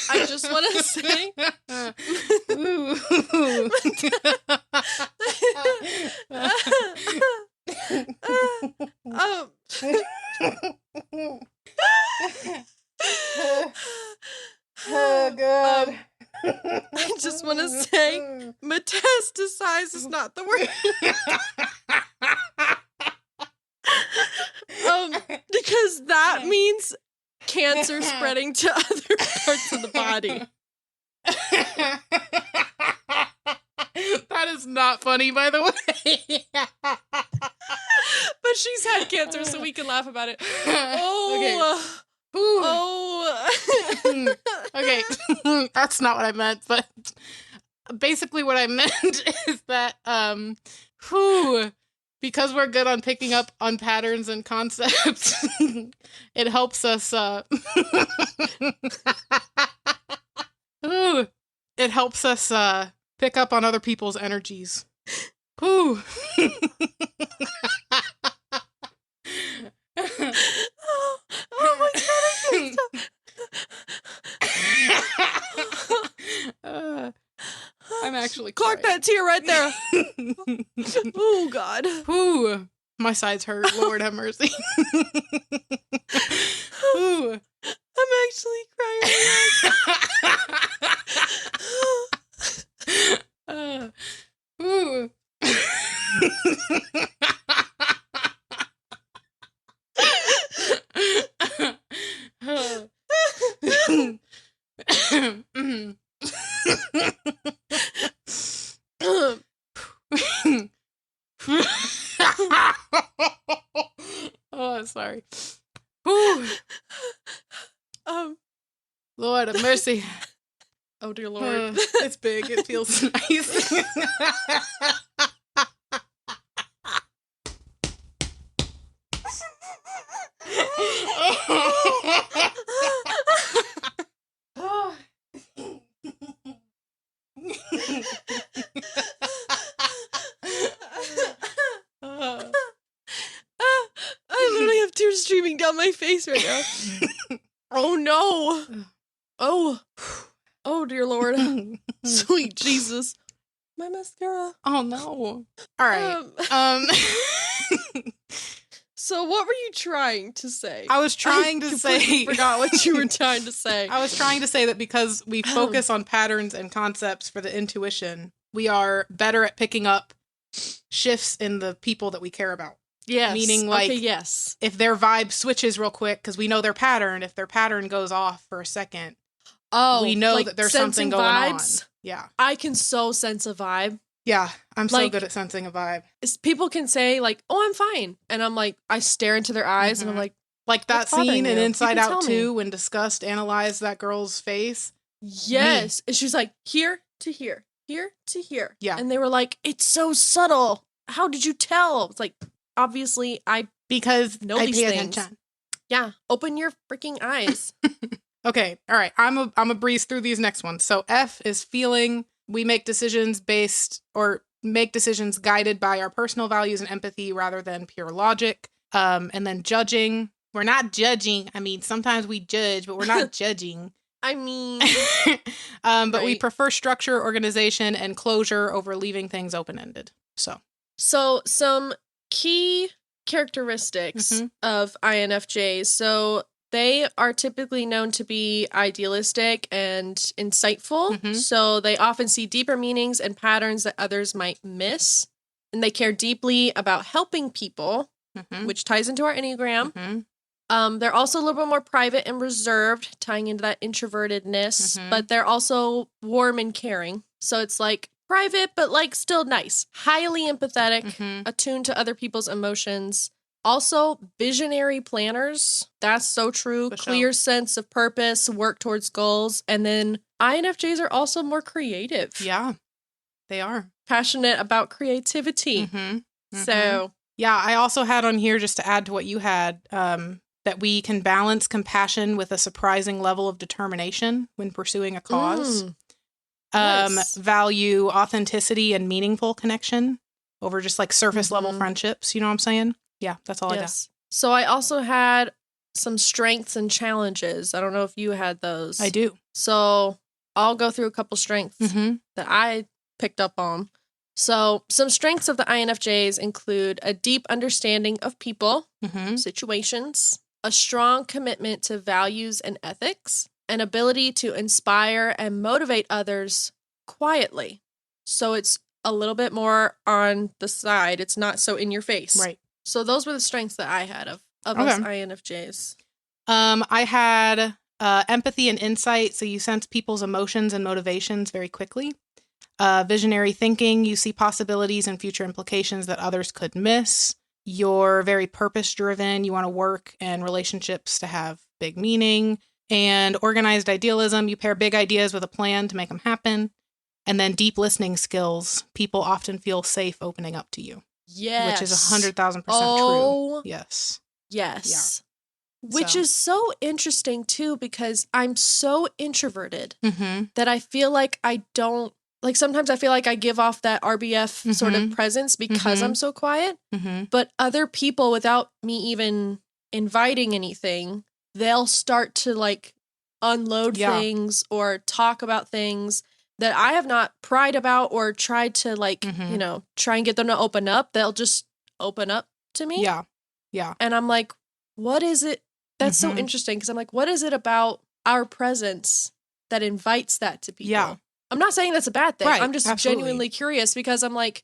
I just want to say oh God. I just want to say metastasize is not the word. Because that means cancer spreading to other parts of the body. That is not funny, by the way. But she's had cancer, so we can laugh about it. Oh. Okay. Okay. That's not what I meant, but basically what I meant is that because we're good on picking up on patterns and concepts, it helps us it helps us pick up on other people's energies. Oh my god, I can't stop. I'm actually clock crying. that tear right there. Oh god. Ooh, my sides hurt. Lord have mercy. Ooh. I'm actually crying. Ooh. Oh, sorry. Ooh. Lord have mercy. Oh dear Lord. It's big. It feels nice. I literally have tears streaming down my face right now. Oh no. Oh dear Lord. Sweet Jesus. My mascara. Oh no. All right. So what were you trying to say? I was trying to say... forgot what you were trying to say. I was trying to say that because we focus on patterns and concepts for the intuition, we are better at picking up shifts in the people that we care about. Yes. Meaning, like, okay, yes. if their vibe switches real quick, because we know their pattern, if their pattern goes off for a second, we know like that there's something going vibes? on. Yeah. I can so sense a vibe. Yeah, I'm so Like, good at sensing a vibe. People can say, like, oh, I'm fine. And I'm like, I stare into their eyes and I'm like that what's bothering scene in you? Inside You can Out tell me. 2 when Disgust analyzed that girl's face. Yes. And she's like, here to here, here to here. Yeah. And they were like, it's so subtle. How did you tell? It's like, obviously, Because know I these pay things. attention. Yeah. Open your freaking eyes. Okay. All right. I'm a breeze through these next ones. So F is feeling. We make decisions guided by our personal values and empathy rather than pure logic. And then judging. We're not judging. I mean, sometimes we judge, but we're not judging. I mean, but we right. prefer structure, organization, and closure over leaving things open-ended. So some key characteristics of INFJs. So they are typically known to be idealistic and insightful. So they often see deeper meanings and patterns that others might miss. And they care deeply about helping people, which ties into our Enneagram. They're also a little bit more private and reserved, tying into that introvertedness, but they're also warm and caring. So it's like private, but like still nice. Highly empathetic, attuned to other people's emotions. Also, visionary planners. That's so true. Clear sense of purpose, work towards goals. And then INFJs are also more creative. Yeah, they are. Passionate about creativity. So, yeah, I also had on here, just to add to what you had, that we can balance compassion with a surprising level of determination when pursuing a cause. Nice. Value authenticity and meaningful connection over just like surface level friendships. You know what I'm saying? Yeah, that's all I got. So I also had some strengths and challenges. I don't know if you had those. I do. So I'll go through a couple strengths that I picked up on. So some strengths of the INFJs include a deep understanding of people, situations, a strong commitment to values and ethics, an ability to inspire and motivate others quietly. So it's a little bit more on the side. It's not so in your face. Right. So those were the strengths that I had of us INFJs. I had empathy and insight. So you sense people's emotions and motivations very quickly. Visionary thinking. You see possibilities and future implications that others could miss. You're very purpose-driven. You want to work and relationships to have big meaning. And organized idealism. You pair big ideas with a plan to make them happen. And then deep listening skills. People often feel safe opening up to you. Yes. Which is 100,000% true. Yes. Yes. Yeah. Which is so interesting, too, because I'm so introverted that I feel like I don't, like sometimes I feel like I give off that RBF sort of presence because I'm so quiet. But other people, without me even inviting anything, they'll start to like unload things or talk about things that I have not pried about or tried to like, you know, try and get them to open up. They'll just open up to me. Yeah. Yeah. And I'm like, what is it? That's so interesting. Cause I'm like, what is it about our presence that invites that to people? Yeah. I'm not saying that's a bad thing. Right, I'm just absolutely. genuinely curious because I'm like,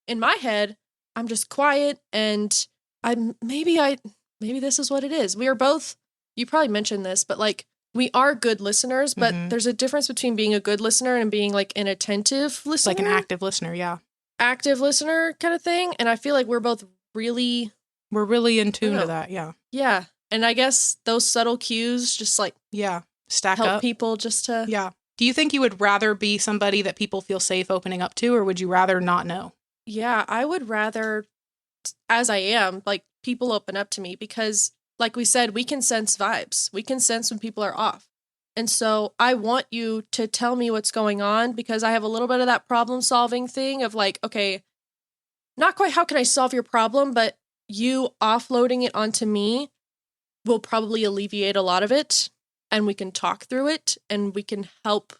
in my head, I'm just quiet and maybe this is what it is. We are both, you probably mentioned this, but like we are good listeners, but there's a difference between being a good listener and being like an attentive listener. Like an active listener, yeah. Active listener kind of thing. And I feel like we're both really... We're really in tune to that, yeah. Yeah. And I guess those subtle cues just like... Yeah. Stack help up. people just to... Yeah. Do you think you would rather be somebody that people feel safe opening up to, or would you rather not know? Yeah, I would rather, as I am, like people open up to me because, like we said, we can sense vibes. We can sense when people are off. And so I want you to tell me what's going on because I have a little bit of that problem solving thing of like, okay, not quite how can I solve your problem, but you offloading it onto me will probably alleviate a lot of it. And we can talk through it and we can help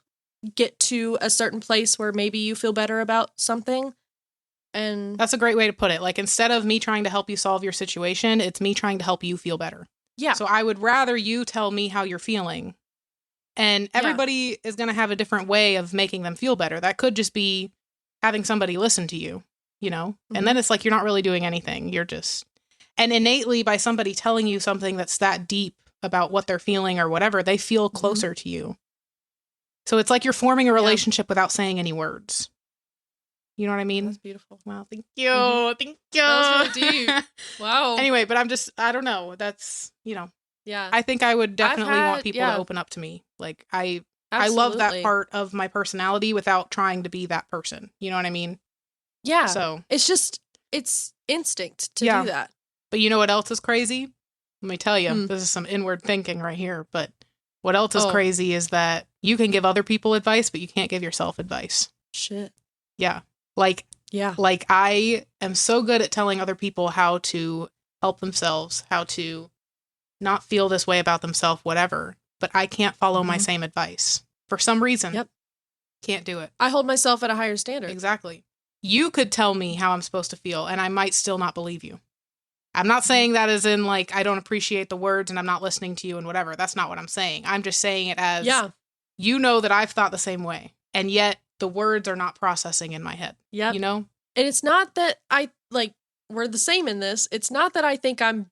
get to a certain place where maybe you feel better about something. And that's a great way to put it. Like, instead of me trying to help you solve your situation, it's me trying to help you feel better. Yeah. So I would rather you tell me how you're feeling. And everybody is going to have a different way of making them feel better. That could just be having somebody listen to you, you know? And then it's like you're not really doing anything. You're just... And innately, by somebody telling you something that's that deep about what they're feeling or whatever, they feel closer to you. So it's like you're forming a relationship without saying any words. You know what I mean? That's beautiful. Wow, thank you. Thank you. That was really deep. Wow. Anyway, but I don't know. That's, you know. Yeah. I think I would definitely want people to open up to me. Like, I love that part of my personality without trying to be that person. You know what I mean? Yeah. So it's instinct to do that. But you know what else is crazy? Let me tell you, this is some inward thinking right here. But what else is crazy is that you can give other people advice, but you can't give yourself advice. Shit. Yeah. Like I am so good at telling other people how to help themselves, how to not feel this way about themselves, whatever. But I can't follow my same advice for some reason. Yep. Can't do it. I hold myself at a higher standard. Exactly. You could tell me how I'm supposed to feel, and I might still not believe you. I'm not saying that as in, like, I don't appreciate the words and I'm not listening to you and whatever. That's not what I'm saying. I'm just saying it as, you know that I've thought the same way. And yet the words are not processing in my head. Yeah. You know? And it's not that we're the same in this. It's not that I think I'm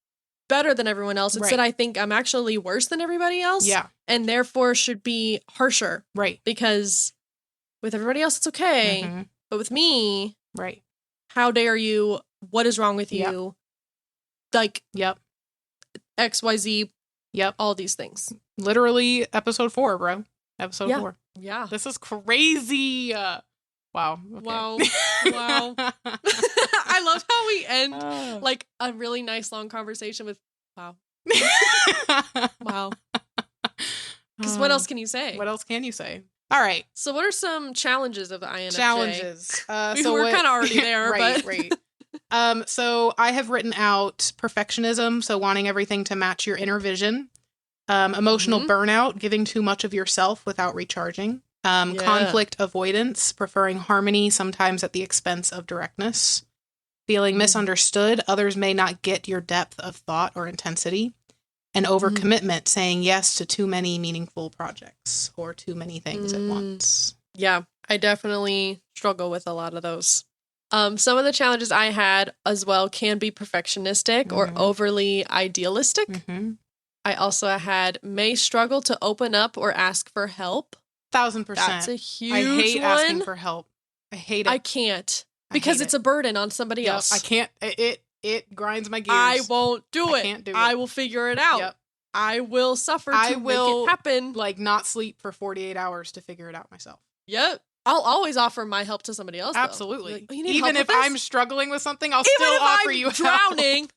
better than everyone else. It's that I think I'm actually worse than everybody else. Yeah. And therefore should be harsher. Right. Because with everybody else, it's okay. But with me, how dare you? What is wrong with you? Like, XYZ, all these things. Literally episode 4, bro. Episode 4. Yeah. This is crazy. Wow. Okay. Wow. I love how we end like a really nice long conversation with wow. Wow. Because what else can you say? What else can you say? All right. So what are some challenges of the INFJ? Challenges. So we're kind of already there. Right. So I have written out perfectionism, so wanting everything to match your inner vision. Emotional burnout, giving too much of yourself without recharging. Conflict avoidance, preferring harmony sometimes at the expense of directness. Feeling misunderstood, others may not get your depth of thought or intensity. And overcommitment, saying yes to too many meaningful projects or too many things at once. Yeah, I definitely struggle with a lot of those. Some of the challenges I had as well can be perfectionistic or overly idealistic. I also had may struggle to open up or ask for help. 1,000%. That's a huge I hate one. asking for help. I hate it. I can't because it's a burden on somebody else. I can't. It grinds my gears. I won't do it. I can't do it. I will figure it out. Yep. I will suffer to make it happen. Like, not sleep for 48 hours to figure it out myself. Yep. I'll always offer my help to somebody else. Absolutely. Like, you need even help if with this? I'm struggling with something, I'll still offer you help. Drowning.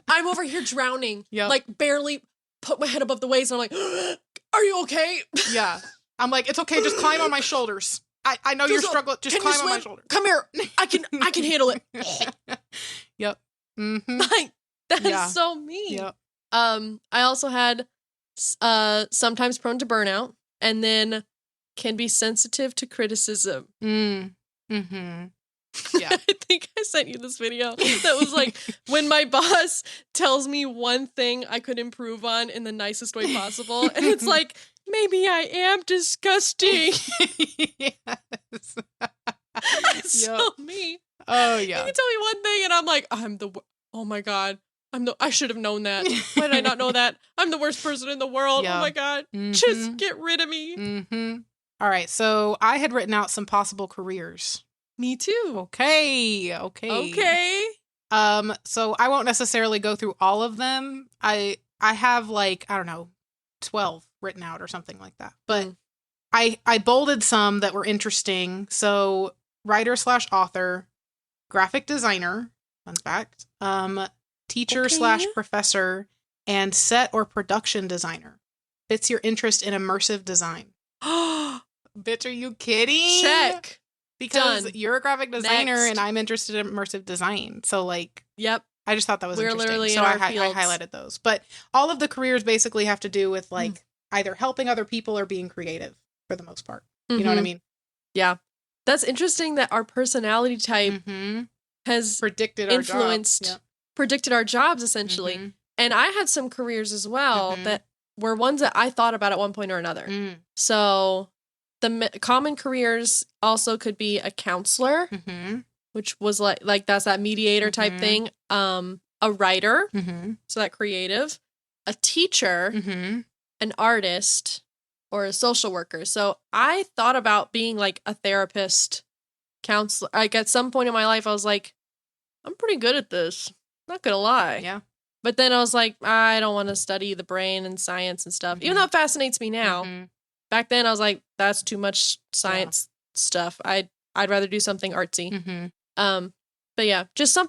I'm over here drowning. Yep. Like, barely put my head above the waves. And I'm like, are you okay? Yeah. I'm like, it's okay. Just climb on my shoulders. I know you're struggling. Just climb on my shoulders. Come here. I can handle it. Yep. Like, that is so mean. Yep. I also had sometimes prone to burnout, and then can be sensitive to criticism. Mm-hmm. Yeah. I think I sent you this video that was like, when my boss tells me one thing I could improve on in the nicest way possible, and it's like, maybe I am disgusting. Yes. That's so me. Oh, You yeah. can tell me one thing, and I'm like, oh my God. I should have known that. Why did I not know that? I'm the worst person in the world. Yeah. Oh my God. Mm-hmm. Just get rid of me. Mm-hmm. All right. So I had written out some possible careers. Me too. Okay. So I won't necessarily go through all of them. I have like, I don't know, 12 written out or something like that. But I bolded some that were interesting. So writer/author, graphic designer, fun fact, teacher/professor, and set or production designer. Fits your interest in immersive design. Bitch, are you kidding? Check. Because Done. you're a graphic designer Next. and I'm interested in immersive design. So like, Yep. I just thought that was We're interesting. literally So in I our fields. highlighted those. But all of the careers basically have to do with like either helping other people or being creative for the most part. You know what I mean? Yeah. That's interesting that our personality type has Predicted predicted our jobs essentially. And I had some careers as well that were ones that I thought about at one point or another. So the common careers also could be a counselor, which was like that's that mediator type thing. A writer, so that creative, a teacher, an artist, or a social worker. So I thought about being like a therapist, counselor. Like at some point in my life, I was like, I'm pretty good at this. Not gonna lie. Yeah. But then I was like, I don't want to study the brain and science and stuff, even though it fascinates me now. Back then, I was like, that's too much science stuff. I'd rather do something artsy. But yeah, just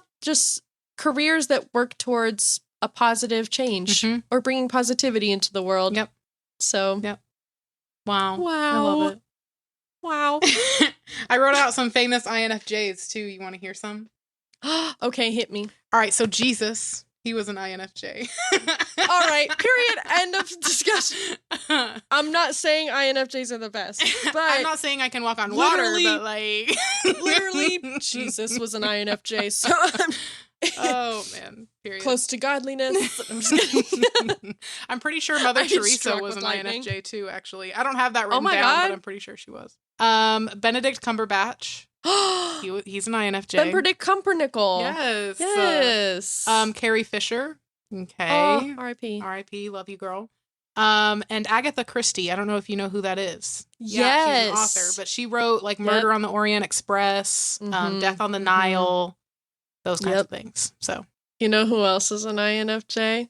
careers that work towards a positive change or bringing positivity into the world. Yep. So. Yep. Wow. Wow. I love it. Wow. I wrote out some famous INFJs too. You want to hear some? Okay, hit me. All right. So Jesus, he was an INFJ. All right. Period. End of discussion. I'm not saying INFJs are the best, but I'm not saying I can walk on water, but like literally, Jesus was an INFJ. So oh man. Period. Close to godliness. I'm just kidding. I'm pretty sure Mother Teresa was an INFJ too. Actually, I don't have that written down, but I'm pretty sure she was. Benedict Cumberbatch. He's an INFJ. Benedict Cumbernickel. Yes. Yes. Carrie Fisher. Okay. Oh, R.I.P. R.I.P. Love you, girl. And Agatha Christie. I don't know if you know who that is. Yes. Yeah, she's an author, but she wrote like Murder on the Orient Express, Death on the Nile, those kinds of things. So you know who else is an INFJ?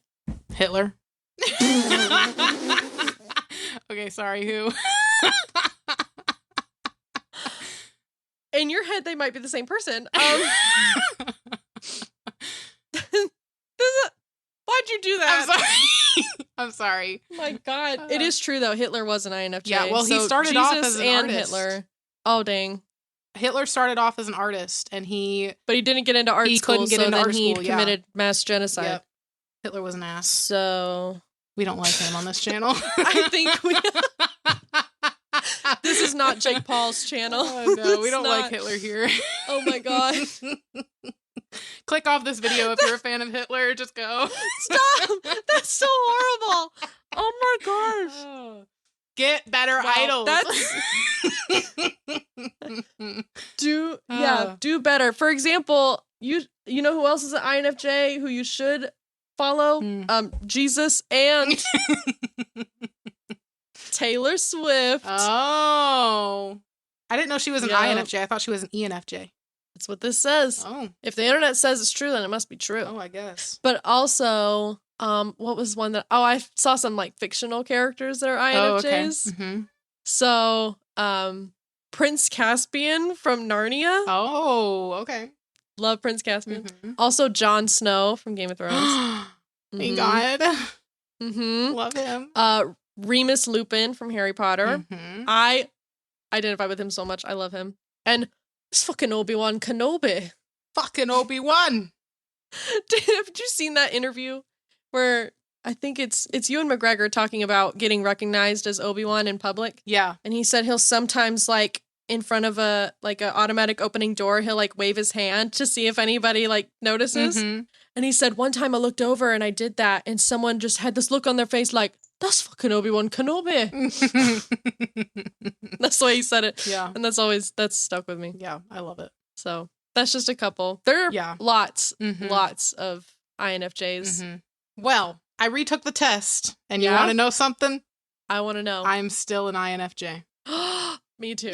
Hitler. Okay, sorry, who? In your head, they might be the same person. Why'd you do that? I'm sorry. I'm sorry. My God. It is true, though. Hitler was an INFJ. Yeah, well, he started Jesus off as an and artist. Hitler. Oh, dang. Hitler started off as an artist, and But he didn't get into art school, couldn't get into art he school, committed mass genocide. Yep. Hitler was an ass. So... We don't like him on this channel. I think we... This is not Jake Paul's channel. Oh, no, we don't like Hitler here. Oh my God. Click off this video if you're a fan of Hitler. Just go. Stop! That's so horrible. Oh my gosh. Oh. Get better idols. Do better. For example, you know who else is an INFJ who you should follow? Jesus and Taylor Swift. Oh. I didn't know she was an INFJ. I thought she was an ENFJ. That's what this says. Oh. If the internet says it's true, then it must be true. Oh, I guess. But also, what was one that... Oh, I saw some, like, fictional characters that are INFJs. Oh, okay. So, Prince Caspian from Narnia. Oh, okay. Love Prince Caspian. Also, Jon Snow from Game of Thrones. Thank God. Love him. Remus Lupin from Harry Potter. I identify with him so much. I love him. And it's fucking Obi-Wan Kenobi. Fucking Obi-Wan. Have you seen that interview where I think it's Ewan McGregor talking about getting recognized as Obi-Wan in public. Yeah. And he said he'll sometimes like in front of a automatic opening door, he'll like wave his hand to see if anybody like notices. Mm-hmm. And he said one time I looked over and I did that and someone just had this look on their face like, that's fucking Obi-Wan Kenobi. That's the way he said it. Yeah. And that's stuck with me. Yeah, I love it. So that's just a couple. There are lots of INFJs. Mm-hmm. Well, I retook the test, and you Yeah? want to know something? I want to know. I'm still an INFJ. Me too.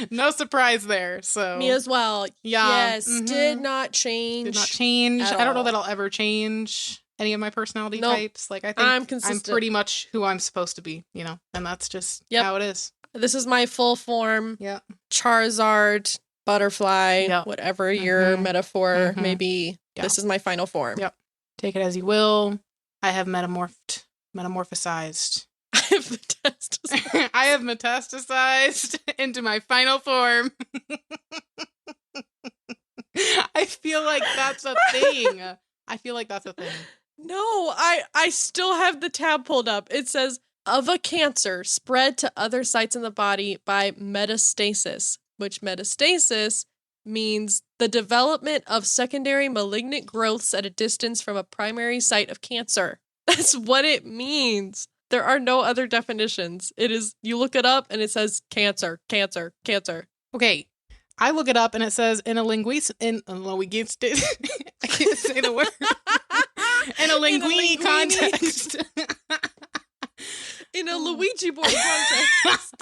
No surprise there. So Me as well. Yeah. Yes. Mhm. Did not change. Did not change. at I don't know all. that I'll ever change any of my personality Nope. types. Like, I think I'm I'm consistent. pretty much who I'm supposed to be, you know, and that's just Yep. how it is. This is my full form. Yeah. Charizard, butterfly, Yep. whatever your Mhm. metaphor Mhm. may be. Yeah. This is my final form. Yep. Take it as you will. I have metamorphosized. I have metastasized. I have metastasized into my final form. I feel like that's a thing. No, I still have the tab pulled up. It says, of a cancer spread to other sites in the body by metastasis, which metastasis means the development of secondary malignant growths at a distance from a primary site of cancer. That's what it means. There are no other definitions. It is, you look it up and it says cancer, cancer, cancer. Okay. I look it up and it says I can't say the word. In a linguini context. In a Luigi board context.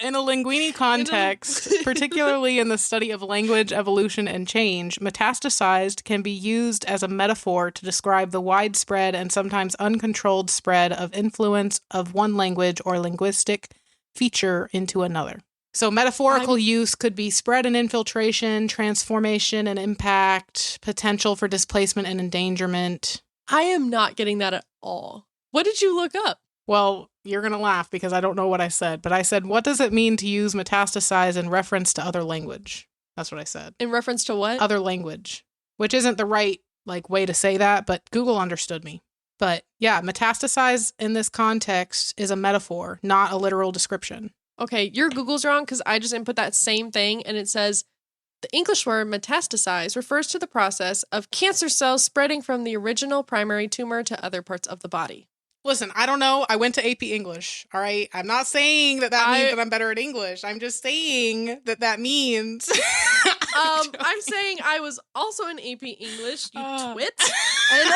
In a linguini context, particularly in the study of language evolution and change, metastasized can be used as a metaphor to describe the widespread and sometimes uncontrolled spread of influence of one language or linguistic feature into another. So metaphorical use could be spread and infiltration, transformation and impact, potential for displacement and endangerment. I am not getting that at all. What did you look up? Well, you're going to laugh because I don't know what I said, but I said, what does it mean to use metastasize in reference to other language? That's what I said. In reference to what? Other language, which isn't the right way to say that, but Google understood me. But yeah, metastasize in this context is a metaphor, not a literal description. Okay, your Google's wrong because I just input that same thing and it says the English word metastasize refers to the process of cancer cells spreading from the original primary tumor to other parts of the body. Listen, I don't know. I went to AP English, all right? I'm not saying that means that I'm better at English. I'm just saying that means... I'm saying I was also in AP English, you twit. And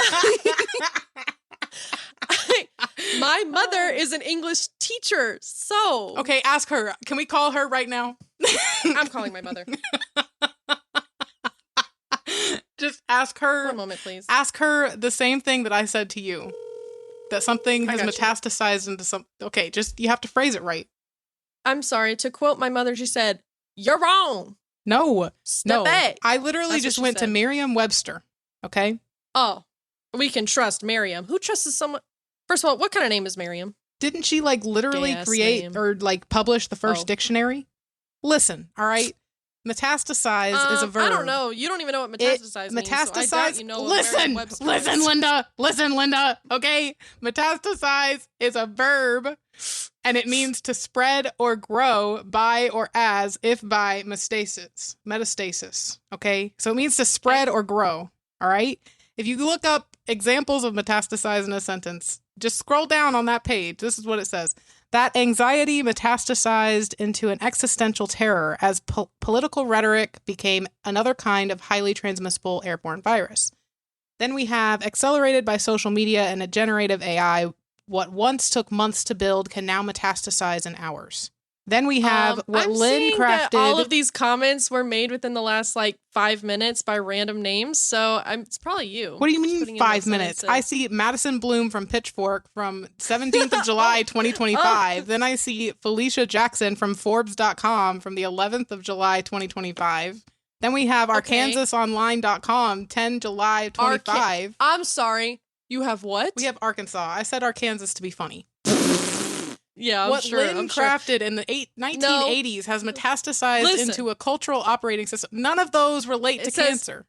my mother is an English teacher, so... Okay, ask her. Can we call her right now? I'm calling my mother. Just ask her... One moment, please. Ask her the same thing that I said to you. That something has metastasized into some... Okay, just, you have to phrase it right. I'm sorry. To quote my mother, she said, "You're wrong. No. Step back." I literally just went to Merriam-Webster. Okay? Oh, we can trust Merriam. Who trusts someone? First of all, what kind of name is Merriam? Didn't she literally Gay-ass create name. or publish the first dictionary? Listen, all right? Metastasize is a verb. I don't know. You don't even know what metastasize means. Metastasize. So I doubt you know what Listen, Linda. Listen, Linda. Okay, metastasize is a verb, and it means to spread or grow by or as if by metastasis. Metastasis. Okay, so it means to spread or grow. All right. If you look up examples of metastasize in a sentence, just scroll down on that page. This is what it says. That anxiety metastasized into an existential terror as political rhetoric became another kind of highly transmissible airborne virus. Then we have accelerated by social media and a generative AI. What once took months to build can now metastasize in hours. Then we have what Lynn crafted. That all of these comments were made within the last 5 minutes by random names, so it's probably you. What do you mean 5 minutes? I see Madison Bloom from Pitchfork from 17th of July 2025. Then I see Felicia Jackson from Forbes.com from the 11th of July 2025. Then we have ArkansasOnline.com 10 July 25. I'm sorry. You have what? We have Arkansas. I said Arkansas to be funny. Yeah, what Lynn crafted in the 1980s has metastasized into a cultural operating system. None of those relate to cancer.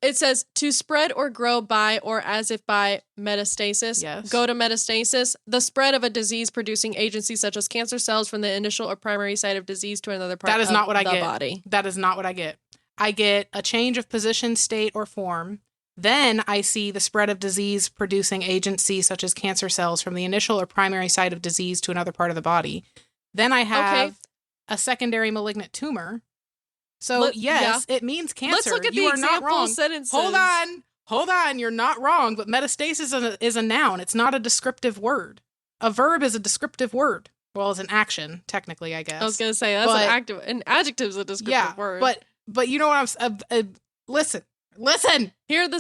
It says to spread or grow by or as if by metastasis. Yes. Go to metastasis. The spread of a disease-producing agency such as cancer cells from the initial or primary site of disease to another part That is of not what I the get. body. That is not what I get. I get a change of position, state, or form. Then I see the spread of disease-producing agency such as cancer cells from the initial or primary site of disease to another part of the body. Then I have a secondary malignant tumor. So, it means cancer. Let's look at you the are not example wrong. sentences. Hold on. You're not wrong, but metastasis is a noun. It's not a descriptive word. A verb is a descriptive word. Well, it's an action, technically, I guess. I was going to say, that's an adjective is a descriptive word. But you know what I'm... listen. Here are the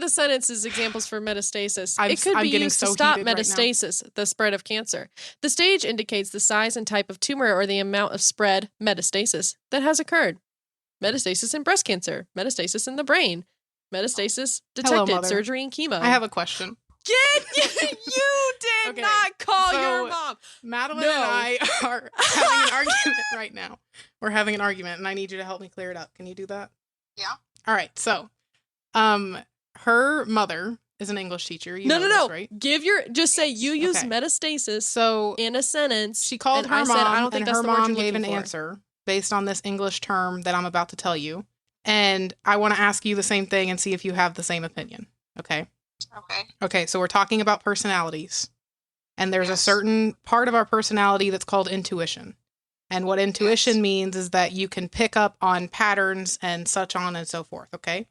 sentences examples for metastasis. It could be getting used to so stop heated right now. metastasis, the spread of cancer. The stage indicates the size and type of tumor or the amount of spread, metastasis, that has occurred. Metastasis in breast cancer, metastasis in the brain, metastasis detected, Hello, Mother. surgery and chemo. I have a question. You did Okay, not call so your mom. Madeline and I are having an argument right now. We're having an argument, and I need you to help me clear it up. Can you do that? Yeah. All right. So, her mother is an English teacher. You know No. this, right? Just say you use Okay. metastasis So in a sentence. she called and her I mom, said, I don't think and that's her the word mom you're gave an looking for. answer based on this English term that I'm about to tell you. And I want to ask you the same thing and see if you have the same opinion. Okay? Okay. Okay, so we're talking about personalities. And there's a Yes. certain part of our personality that's called intuition. And what intuition means is that you can pick up on patterns and such on and so forth, okay?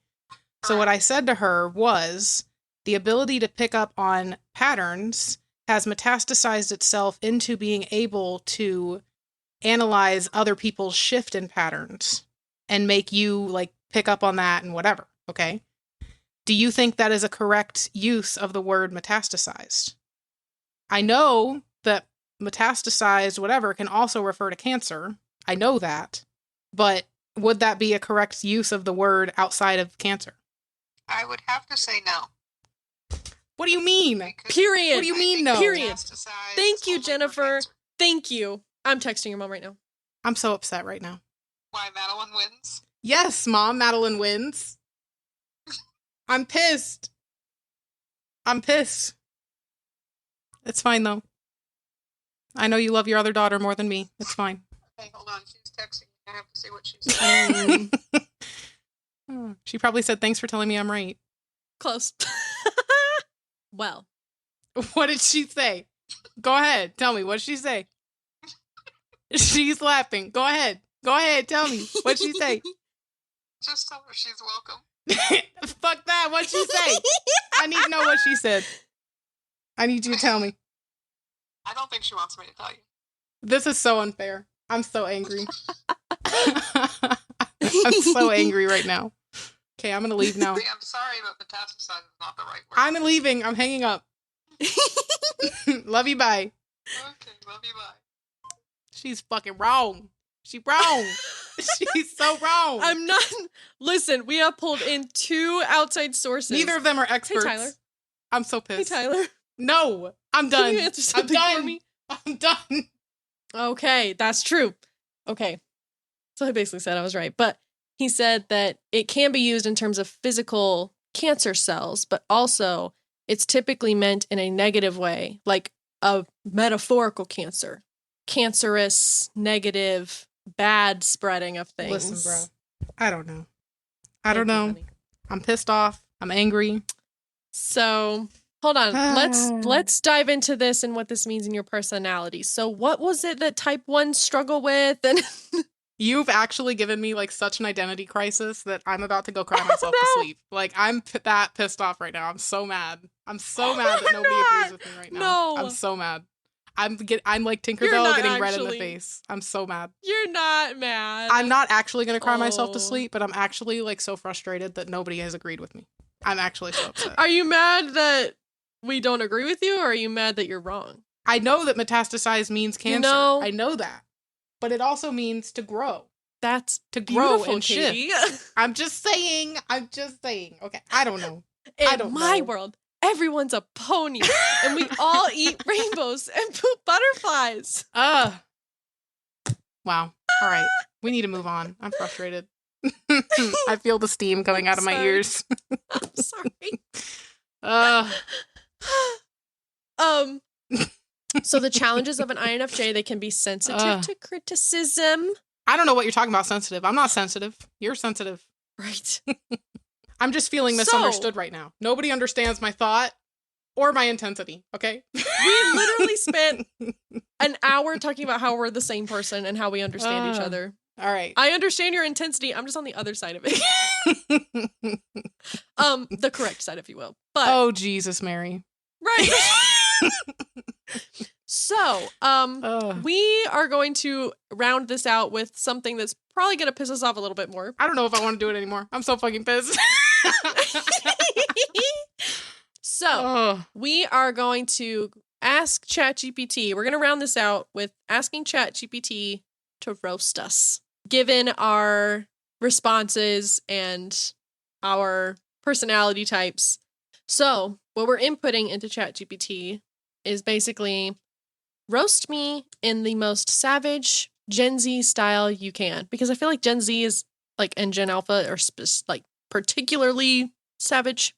So what I said to her was the ability to pick up on patterns has metastasized itself into being able to analyze other people's shift in patterns and make you like pick up on that and whatever, okay? Do you think that is a correct use of the word metastasized? I know that metastasized whatever can also refer to cancer. I know that. But would that be a correct use of the word outside of cancer? I would have to say no. What do you mean? Because Period. What do you I mean think no? Period. metastasize Thank you, only for Jennifer. cancer. Thank you. I'm texting your mom right now. I'm so upset right now. Why Madeline wins? Yes, Mom, Madeline wins. I'm pissed. It's fine, though. I know you love your other daughter more than me. It's fine. Okay, hold on. She's texting. I have to see what she said. She probably said, thanks for telling me I'm right. Close. Well, What did she say? Go ahead. Tell me. What did she say? She's laughing. Go ahead. Tell me. What'd she say? Just tell her she's welcome. Fuck that. What'd she say? I need to know what she said. I need you to tell me. I don't think she wants me to tell you. This is so unfair. I'm so angry. I'm so angry right now. Okay, I'm gonna leave now. I'm sorry, but metastasize is not the right word. I'm leaving. I'm hanging up. Love you. Bye. Okay, love you, bye. She's fucking wrong. She's wrong. She's so wrong. I'm not. Listen, we have pulled in 2 outside sources. Neither of them are experts. Tyler. I'm so Hey, pissed. Tyler. No, I'm done. Can you answer I'm something done. for me? I'm done. Okay, that's true. Okay. So I basically said I was right. But he said that it can be used in terms of physical cancer cells, but also it's typically meant in a negative way, like a metaphorical cancer. Cancerous, negative, bad spreading of things. Listen, bro. I don't know. I don't Thank you, know. honey. I'm pissed off. I'm angry. So hold on. Let's dive into this and what this means in your personality. So what was it that type 1 struggle with? And You've actually given me like such an identity crisis that I'm about to go cry myself to sleep. Like I'm that pissed off right now. I'm so mad. I'm so mad that nobody agrees with me right now. No. I'm so mad. I'm like You're Tinkerbell not getting red in the actually. face. I'm so mad. You're not mad. I'm not actually gonna cry myself to Oh. sleep, but I'm actually like so frustrated that nobody has agreed with me. I'm actually so upset. Are you mad that we don't agree with you, or are you mad that you're wrong? I know that metastasize means cancer. know- I know that. But it also means to grow. That's To grow beautiful, and Katie. shift. I'm just saying. Okay. I don't know. In I don't my know. world, everyone's a pony, and we all eat rainbows and poop butterflies. Wow. All right. We need to move on. I'm frustrated. I feel the steam coming out of my Sorry. ears. I'm sorry. So the challenges of an INFJ, they can be sensitive to criticism. I don't know what you're talking about, sensitive. I'm not sensitive. You're sensitive. Right. I'm just feeling misunderstood right now. Nobody understands my thought or my intensity, okay? We literally spent an hour talking about how we're the same person and how we understand each other. All right. I understand your intensity. I'm just on the other side of it. The correct side, if you will. But oh, Jesus, Mary. right. So, we are going to round this out with something that's probably going to piss us off a little bit more. I don't know if I want to do it anymore. I'm so fucking pissed. So, we are going to ask ChatGPT. We're going to round this out with asking ChatGPT to roast us, given our responses and our personality types. So, what we're inputting into ChatGPT is basically roast me in the most savage Gen Z style you can, because I feel like Gen Z is like, and Gen Alpha are like particularly savage.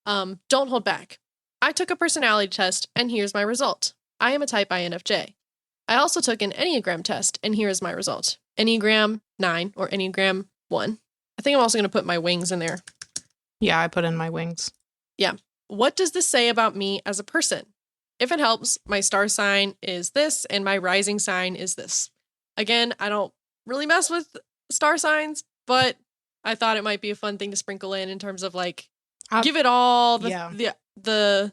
Don't hold back. I took a personality test and here's my result. I am a type INFJ. I also took an Enneagram test and here is my result. Enneagram 9 or Enneagram 1. I think I'm also going to put my wings in there. Yeah, I put in my wings. Yeah. What does this say about me as a person? If it helps, my star sign is this and my rising sign is this. Again, I don't really mess with star signs, but I thought it might be a fun thing to sprinkle in terms of like, give it all the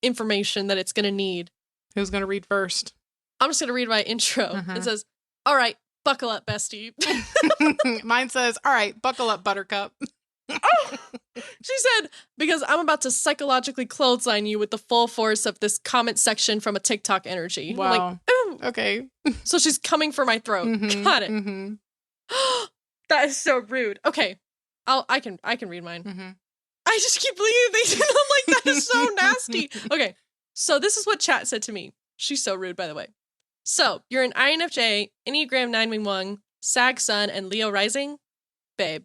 information that it's going to need. Who's going to read first? I'm just going to read my intro. It says, all right, buckle up, bestie. Mine says, all right, buckle up, buttercup. She said, because I'm about to psychologically clothesline you with the full force of this comment section from a TikTok energy. Wow. I'm like, ooh. Okay. So she's coming for my throat. Got it. That is so rude. Okay. I can read mine. I just keep leaving. I'm like, that is so nasty. Okay. So this is what chat said to me. She's so rude, by the way. So you're an INFJ, Enneagram 911, Sag Sun, and Leo Rising. Babe.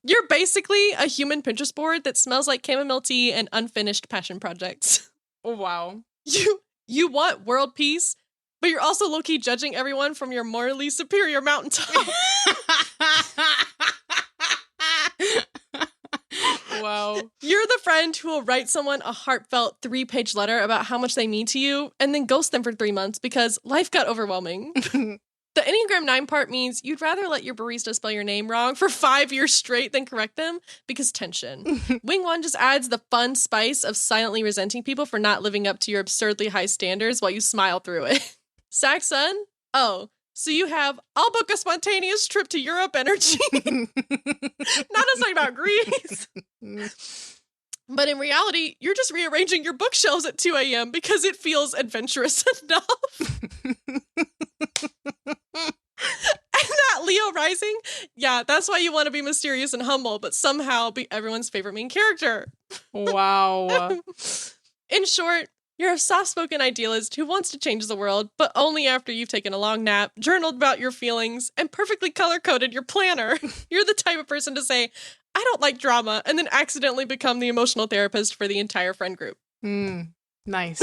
You're basically a human Pinterest board that smells like chamomile tea and unfinished passion projects. Oh, wow. You want world peace, but you're also low-key judging everyone from your morally superior mountaintop. Wow. You're the friend who will write someone a heartfelt 3-page letter about how much they mean to you and then ghost them for 3 months because life got overwhelming. The Enneagram 9 part means you'd rather let your barista spell your name wrong for 5 years straight than correct them because tension. Wing 1 just adds the fun spice of silently resenting people for not living up to your absurdly high standards while you smile through it. Sac Sun? Oh, so you have, I'll book a spontaneous trip to Europe energy. Not us talking about Greece. But in reality, you're just rearranging your bookshelves at 2 a.m. because it feels adventurous enough. And that Leo rising, yeah, that's why you want to be mysterious and humble, but somehow be everyone's favorite main character. Wow. In short, you're a soft-spoken idealist who wants to change the world, but only after you've taken a long nap, journaled about your feelings, and perfectly color-coded your planner. You're the type of person to say, I don't like drama, and then accidentally become the emotional therapist for the entire friend group. Nice.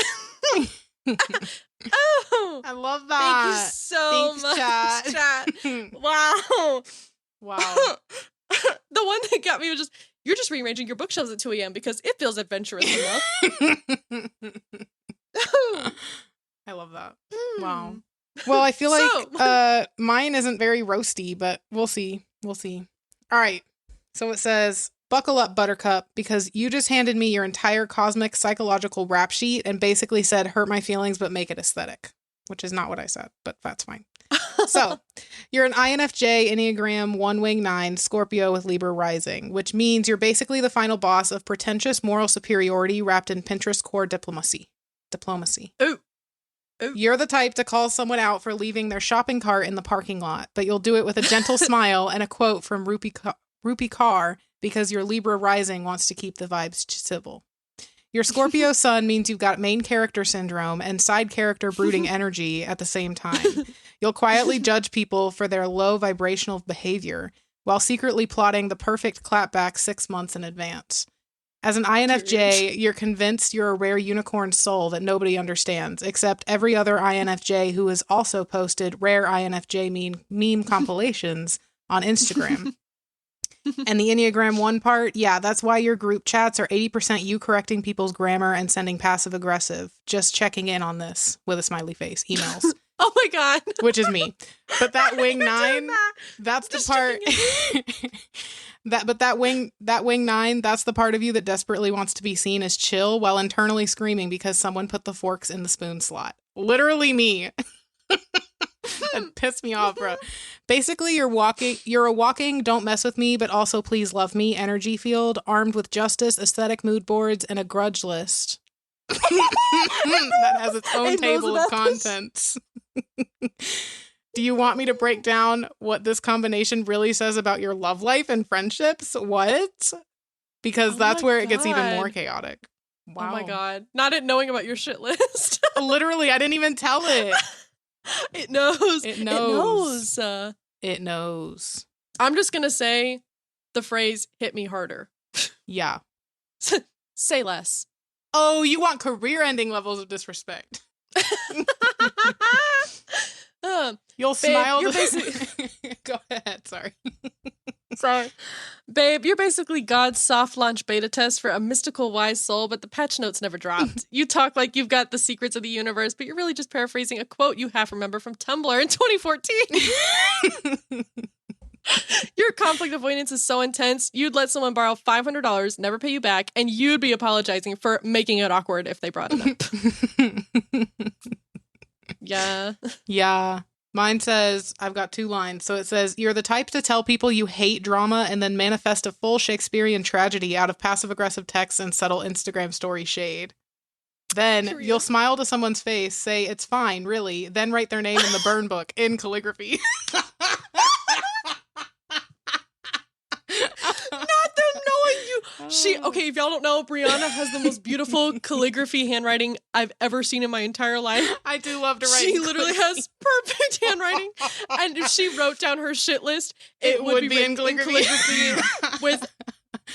Oh, I love that. Thank you so Thanks, much, chat. Wow. Wow. The one that got me was just, you're just rearranging your bookshelves at 2 a.m. because it feels adventurous enough. I love that. Wow. Well, I feel like mine isn't very roasty, but we'll see. We'll see. All right. So it says, buckle up, Buttercup, because you just handed me your entire cosmic psychological rap sheet and basically said, hurt my feelings, but make it aesthetic, which is not what I said, but that's fine. So you're an INFJ, Enneagram 1 Wing 9, Scorpio with Libra rising, which means you're basically the final boss of pretentious moral superiority wrapped in Pinterest core diplomacy. Ooh. You're the type to call someone out for leaving their shopping cart in the parking lot, but you'll do it with a gentle smile and a quote from Rupi Kaur because your Libra rising wants to keep the vibes civil. Your Scorpio sun means you've got main character syndrome and side character brooding energy at the same time. You'll quietly judge people for their low vibrational behavior while secretly plotting the perfect clapback 6 months in advance. As an INFJ, you're convinced you're a rare unicorn soul that nobody understands, except every other INFJ who has also posted rare INFJ meme compilations on Instagram. And the Enneagram 1 part, yeah, that's why your group chats are 80% you correcting people's grammar and sending passive-aggressive, just checking in on this with a smiley face, emails. Oh my God. Which is me. But that wing 9, that's the part... that wing 9, that's the part of you that desperately wants to be seen as chill while internally screaming because someone put the forks in the spoon slot. Literally me. That pissed me off, bro. Basically, you're a walking don't mess with me, but also please love me energy field, armed with justice, aesthetic mood boards, and a grudge list. That has its own table of contents. Do you want me to break down what this combination really says about your love life and friendships? What? Because that's where it gets even more chaotic. Wow. Oh my God. Not it knowing about your shit list. Literally, I didn't even tell it. It knows. It knows. It knows. It knows. I'm just going to say the phrase, hit me harder. Yeah. Say less. Oh, you want career-ending levels of disrespect. You'll smile. You're Go ahead. Sorry. Sorry. Babe, you're basically God's soft launch beta test for a mystical wise soul, but the patch notes never dropped. You talk like you've got the secrets of the universe, but you're really just paraphrasing a quote you half remember from Tumblr in 2014. Your conflict avoidance is so intense, you'd let someone borrow $500, never pay you back, and you'd be apologizing for making it awkward if they brought it up. Yeah. Yeah. Mine says, I've got 2 lines. So it says, you're the type to tell people you hate drama and then manifest a full Shakespearean tragedy out of passive-aggressive texts and subtle Instagram story shade. Then you'll smile to someone's face, say, it's fine, really, then write their name in the burn book in calligraphy. Not them knowing you. Okay, if y'all don't know, Brianna has the most beautiful calligraphy handwriting I've ever seen in my entire life. I do love to write. She literally has perfect handwriting. And if she wrote down her shit list, it would be written in calligraphy with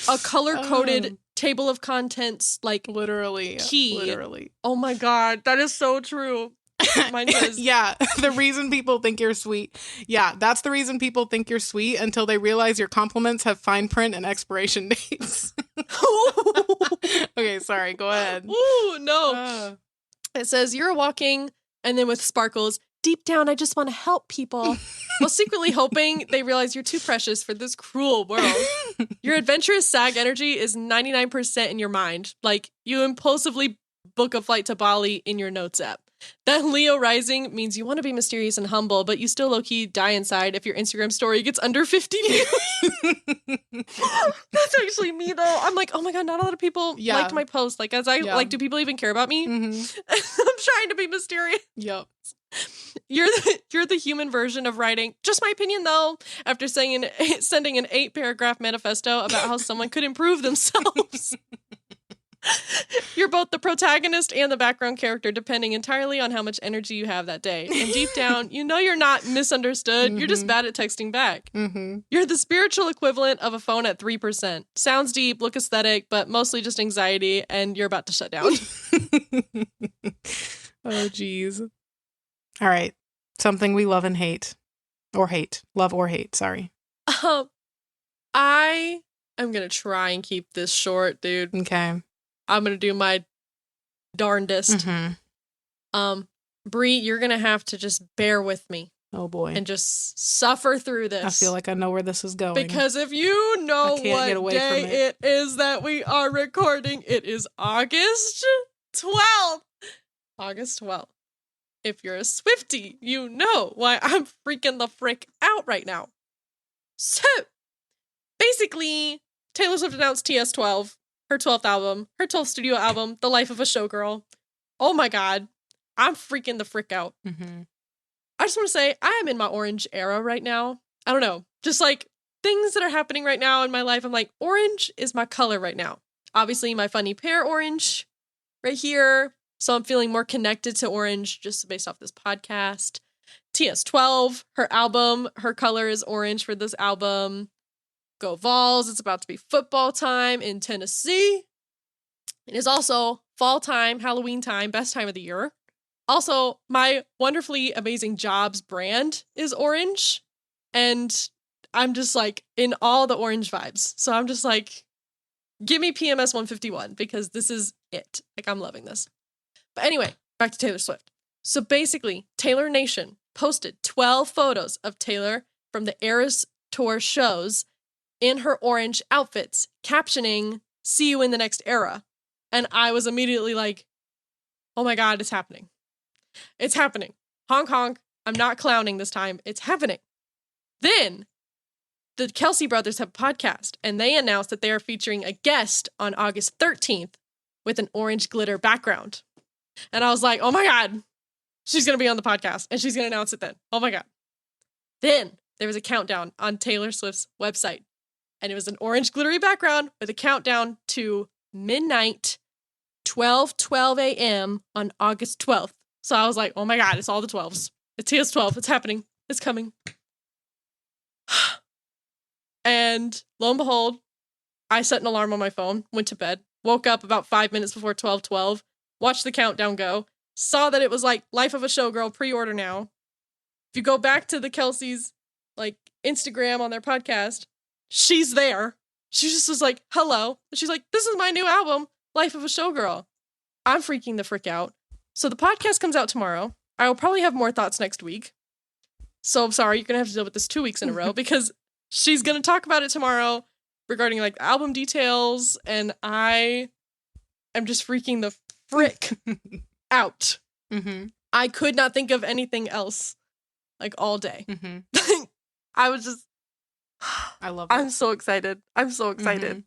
a color-coded table of contents, like literally key. Literally. Oh my God, that is so true. Mine says, yeah, the reason people think you're sweet. Yeah, that's the reason people think you're sweet until they realize your compliments have fine print and expiration dates. Okay, sorry, go ahead. Ooh, no. It says, you're walking, and then with sparkles, deep down, I just want to help people. While secretly hoping they realize you're too precious for this cruel world. Your adventurous sag energy is 99% in your mind. Like, you impulsively book a flight to Bali in your notes app. That Leo rising means you want to be mysterious and humble, but you still low-key die inside if your Instagram story gets under 50 views. That's actually me, though. I'm like, oh my God, not a lot of people liked my post. Like, like, do people even care about me? Mm-hmm. I'm trying to be mysterious. Yep. You're the human version of writing, just my opinion, though, after sending an 8-paragraph manifesto about how someone could improve themselves. You're both the protagonist and the background character, depending entirely on how much energy you have that day. And deep down, you know you're not misunderstood. Mm-hmm. You're just bad at texting back. Mm-hmm. You're the spiritual equivalent of a phone at 3%. Sounds deep, look aesthetic, but mostly just anxiety, and you're about to shut down. Oh, geez. All right. Something we love and hate. Or hate. Love or hate, sorry. I am going to try and keep this short, dude. Okay. I'm going to do my darndest. Mm-hmm. Bree, you're going to have to just bear with me. Oh, boy. And just suffer through this. I feel like I know where this is going. Because if you know what day it is that we are recording, it is August 12th. August 12th. If you're a Swiftie, you know why I'm freaking the frick out right now. So, basically, Taylor Swift announced TS12. Her 12th album, her 12th studio album, The Life of a Showgirl. Oh my God, I'm freaking the frick out. Mm-hmm. I just want to say, I am in my orange era right now. I don't know, just like things that are happening right now in my life. I'm like, orange is my color right now. obviously my funny pear orange right here. So I'm feeling more connected to orange just based off this podcast. TS12, her album, her color is orange for this album. Go Vols, it's about to be football time in Tennessee. It is also fall time, Halloween time, best time of the year. Also, my wonderfully amazing Jobs brand is orange. And I'm just like in all the orange vibes. So I'm just like, give me PMS 151 because this is it. Like, I'm loving this. But anyway, back to Taylor Swift. So basically, Taylor Nation posted 12 photos of Taylor from the Eras Tour shows in her orange outfits, captioning, "See you in the next era." And I was immediately like, oh my God, it's happening. It's happening. Honk, honk. I'm not clowning this time. It's happening. Then the Kelsey brothers have a podcast, and they announced that they are featuring a guest on August 13th with an orange glitter background. And I was like, oh my God, she's going to be on the podcast, and she's going to announce it then. Oh my God. Then there was a countdown on Taylor Swift's website, and it was an orange glittery background with a countdown to midnight, 12:12 a.m. on August 12th. So I was like, oh my God, it's all the 12s. It's TS12. It's happening. It's coming. And lo and behold, I set an alarm on my phone, went to bed, woke up about 5 minutes before 12:12, watched the countdown go, saw that it was like Life of a Showgirl, pre-order now. If you go back to the Kelsey's like Instagram on their podcast, she's there. She just was like, hello. And she's like, this is my new album, Life of a Showgirl. I'm freaking the frick out. So the podcast comes out tomorrow. I will probably have more thoughts next week. So I'm sorry, you're going to have to deal with this 2 weeks in a row because she's going to talk about it tomorrow regarding like album details. And I am just freaking the frick out. Mm-hmm. I could not think of anything else like all day. Mm-hmm. I was just, I love it. I'm so excited. I'm so excited. Mm-hmm.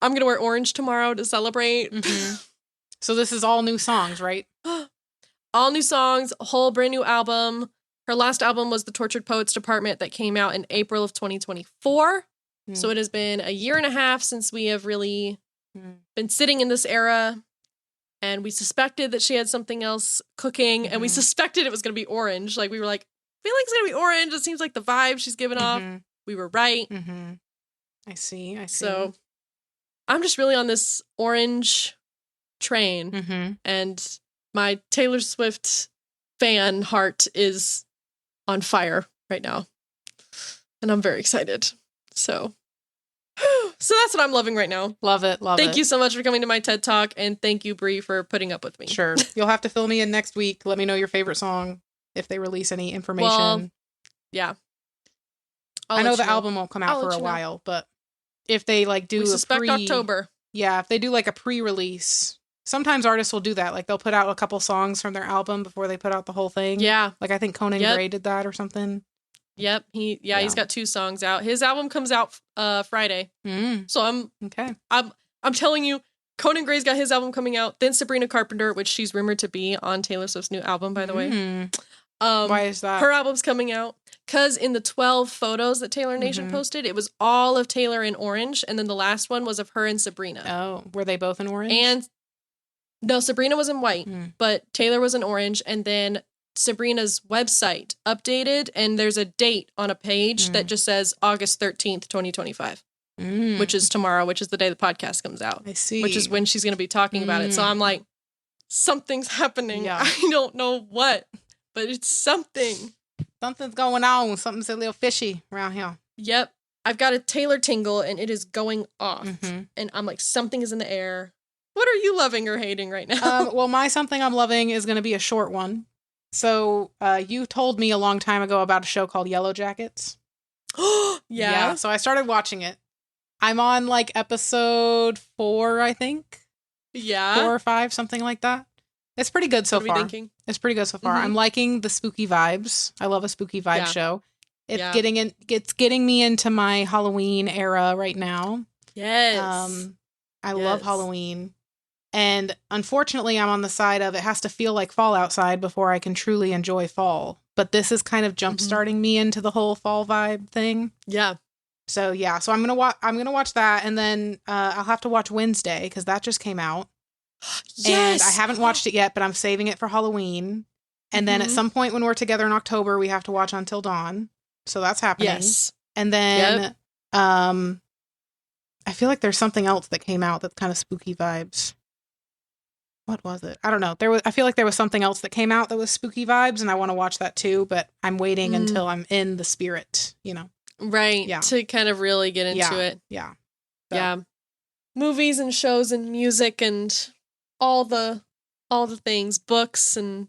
I'm going to wear orange tomorrow to celebrate. Mm-hmm. So this is all new songs, right? All new songs, a whole brand new album. Her last album was The Tortured Poets Department that came out in April of 2024. Mm. So it has been a year and a half since we have really been sitting in this era. And we suspected that she had something else cooking. And we suspected it was going to be orange. Like, we were like, I feel like it's going to be orange. It seems like the vibe she's giving off. We were right. Mm-hmm. I see. So I'm just really on this orange train. Mm-hmm. And my Taylor Swift fan heart is on fire right now. And I'm very excited. So that's what I'm loving right now. Love it. Thank you so much for coming to my TED Talk. And thank you, Brie, for putting up with me. Sure. You'll have to fill me in next week. Let me know your favorite song if they release any information. Well, yeah. I know the album won't come out for a while, but if they like do we suspect October. Yeah, if they do like a pre-release, sometimes artists will do that. Like they'll put out a couple songs from their album before they put out the whole thing. Yeah. Like I think Conan Gray did that or something. Yep. He's got 2 songs out. His album comes out Friday. So I'm telling you, Conan Gray's got his album coming out. Then Sabrina Carpenter, which she's rumored to be on Taylor Swift's new album, by the way. Why is that? Her album's coming out because in the 12 photos that Taylor Nation posted, it was all of Taylor in orange, and then the last one was of her and Sabrina. Oh, were they both in orange? And no, Sabrina was in white, but Taylor was in orange, and then Sabrina's website updated, and there's a date on a page that just says August 13th, 2025, which is tomorrow, which is the day the podcast comes out. I see. Which is when she's going to be talking about it. So I'm like, something's happening. Yeah. I don't know what, but it's something. Something's going on. Something's a little fishy around here. Yep. I've got a Taylor tingle, and it is going off. And I'm like, something is in the air. What are you loving or hating right now? Well, my something I'm loving is going to be a short one. So you told me a long time ago about a show called Yellow Jackets. Yeah. So I started watching it. I'm on like episode 4, I think. Yeah. 4 or 5, something like that. It's pretty good so far. It's pretty good so far. I'm liking the spooky vibes. I love a spooky vibe show. It's getting me into my Halloween era right now. Yes. I love Halloween. And unfortunately, I'm on the side of it has to feel like fall outside before I can truly enjoy fall. But this is kind of jump-starting me into the whole fall vibe thing. Yeah. So yeah, so I'm gonna watch that, and then I'll have to watch Wednesday because that just came out. Yes. And I haven't watched it yet, but I'm saving it for Halloween. And then at some point when we're together in October, we have to watch Until Dawn. So that's happening. Yes. And then I feel like there's something else that came out that's kind of spooky vibes. What was it? I don't know. I feel like there was something else that came out that was spooky vibes, and I want to watch that too, but I'm waiting until I'm in the spirit, you know. Right. Yeah. To kind of really get into it. Yeah. So. Yeah. Movies and shows and music and all the things, books, and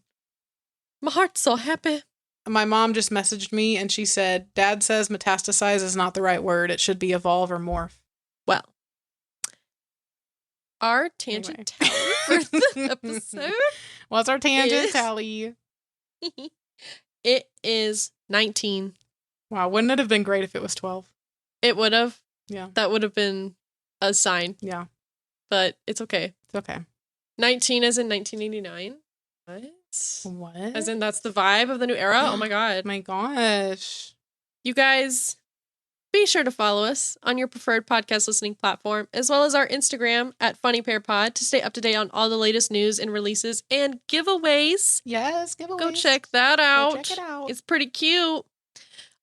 my heart's so happy. My mom just messaged me and she said, Dad says metastasize is not the right word. It should be evolve or morph. Well, our tangent tally for the episode. What's our tangent tally? It is 19. Wow, wouldn't it have been great if it was 12? It would have. Yeah. That would have been a sign. Yeah. But it's okay. It's okay. 19 as in 1989. What? As in that's the vibe of the new era? Oh my god. My gosh. You guys, be sure to follow us on your preferred podcast listening platform, as well as our Instagram at FunnyPairPod to stay up to date on all the latest news and releases and giveaways. Yes, giveaways. Go check that out. Go check it out. It's pretty cute.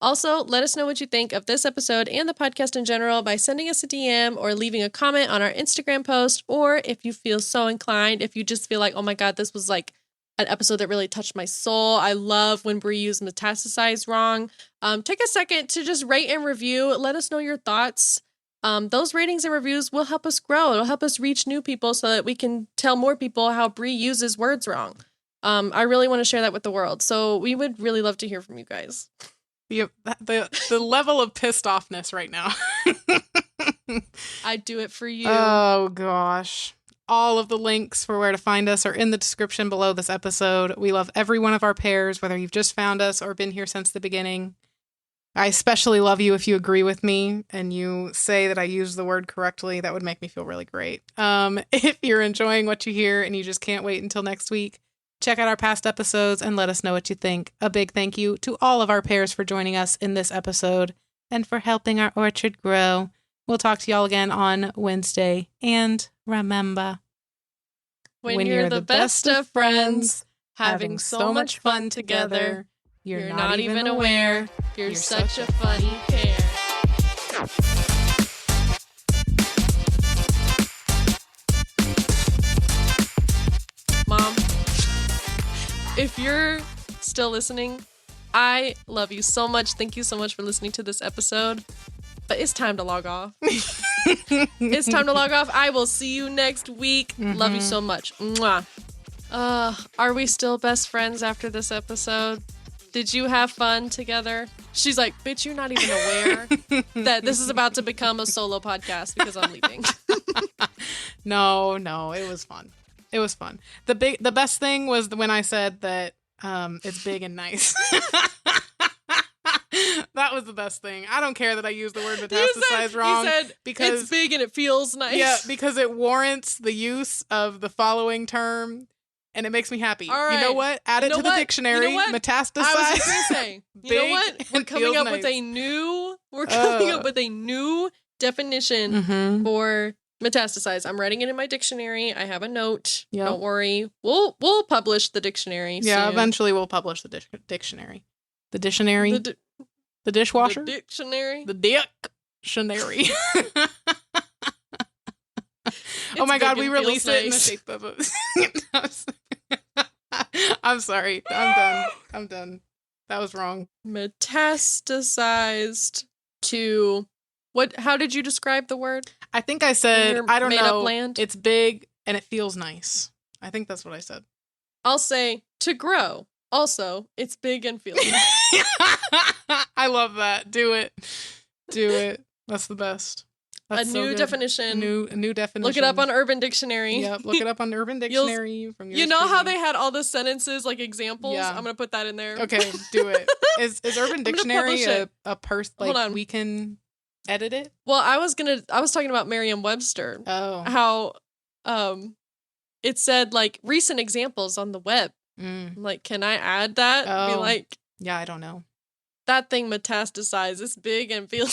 Also, let us know what you think of this episode and the podcast in general by sending us a DM or leaving a comment on our Instagram post, or if you feel so inclined, if you just feel like, oh my god, this was like an episode that really touched my soul. I love when Brie used metastasize wrong. Take a second to just rate and review. Let us know your thoughts. Those ratings and reviews will help us grow. It'll help us reach new people so that we can tell more people how Brie uses words wrong. I really want to share that with the world. So we would really love to hear from you guys. The level of pissed offness right now. I'd do it for you. Oh, gosh. All of the links for where to find us are in the description below this episode. We love every one of our pairs, whether you've just found us or been here since the beginning. I especially love you if you agree with me and you say that I used the word correctly. That would make me feel really great. If you're enjoying what you hear and you just can't wait until next week, check out our past episodes and let us know what you think. A big thank you to all of our pairs for joining us in this episode and for helping our orchard grow. We'll talk to y'all again on Wednesday. And remember, when you're the best of friends, having so much fun together, you're not even aware. You're such a funny pair. Mom, if you're still listening, I love you so much. Thank you so much for listening to this episode. But it's time to log off. It's time to log off. I will see you next week. Love you so much. Mwah. Are we still best friends after this episode? Did you have fun together? She's like, bitch, you're not even aware that this is about to become a solo podcast because I'm leaving. No, it was fun. It was fun. The best thing was when I said that it's big and nice. That was the best thing. I don't care that I used the word metastasize wrong. You said because it's big and it feels nice. Yeah, because it warrants the use of the following term, and it makes me happy. All right. You know what? Add it to the dictionary. You know what? Metastasize. I was just gonna say. You know what? We're coming up with a new. We're coming up with a new definition for metastasize. I'm writing it in my dictionary. I have a note. Yep. Don't worry. We'll publish the dictionary. Yeah, soon. Eventually we'll publish the dictionary. The dictionary. The dishwasher? The dictionary? The dictionary. Oh my god, we released it in the shape of a... I'm sorry. I'm done. That was wrong. Metastasized to... What? How did you describe the word? I think I said, I don't know, land? It's big and it feels nice. I think that's what I said. I'll say to grow. Also, it's big and feels nice. I love that. Do it. That's the best. That's a new definition. A new definition. Look it up on Urban Dictionary. Yep, look it up on Urban Dictionary. You know how they had all the sentences, like examples? Yeah. I'm going to put that in there. Okay, do it. Is Urban Dictionary a person, like, Hold on. we can edit it? Well, I was talking about Merriam-Webster. Oh. How it said, like, recent examples on the web. Mm. Like, can I add that? Oh. Be like... Yeah, I don't know. That thing metastasizes. It's big and feels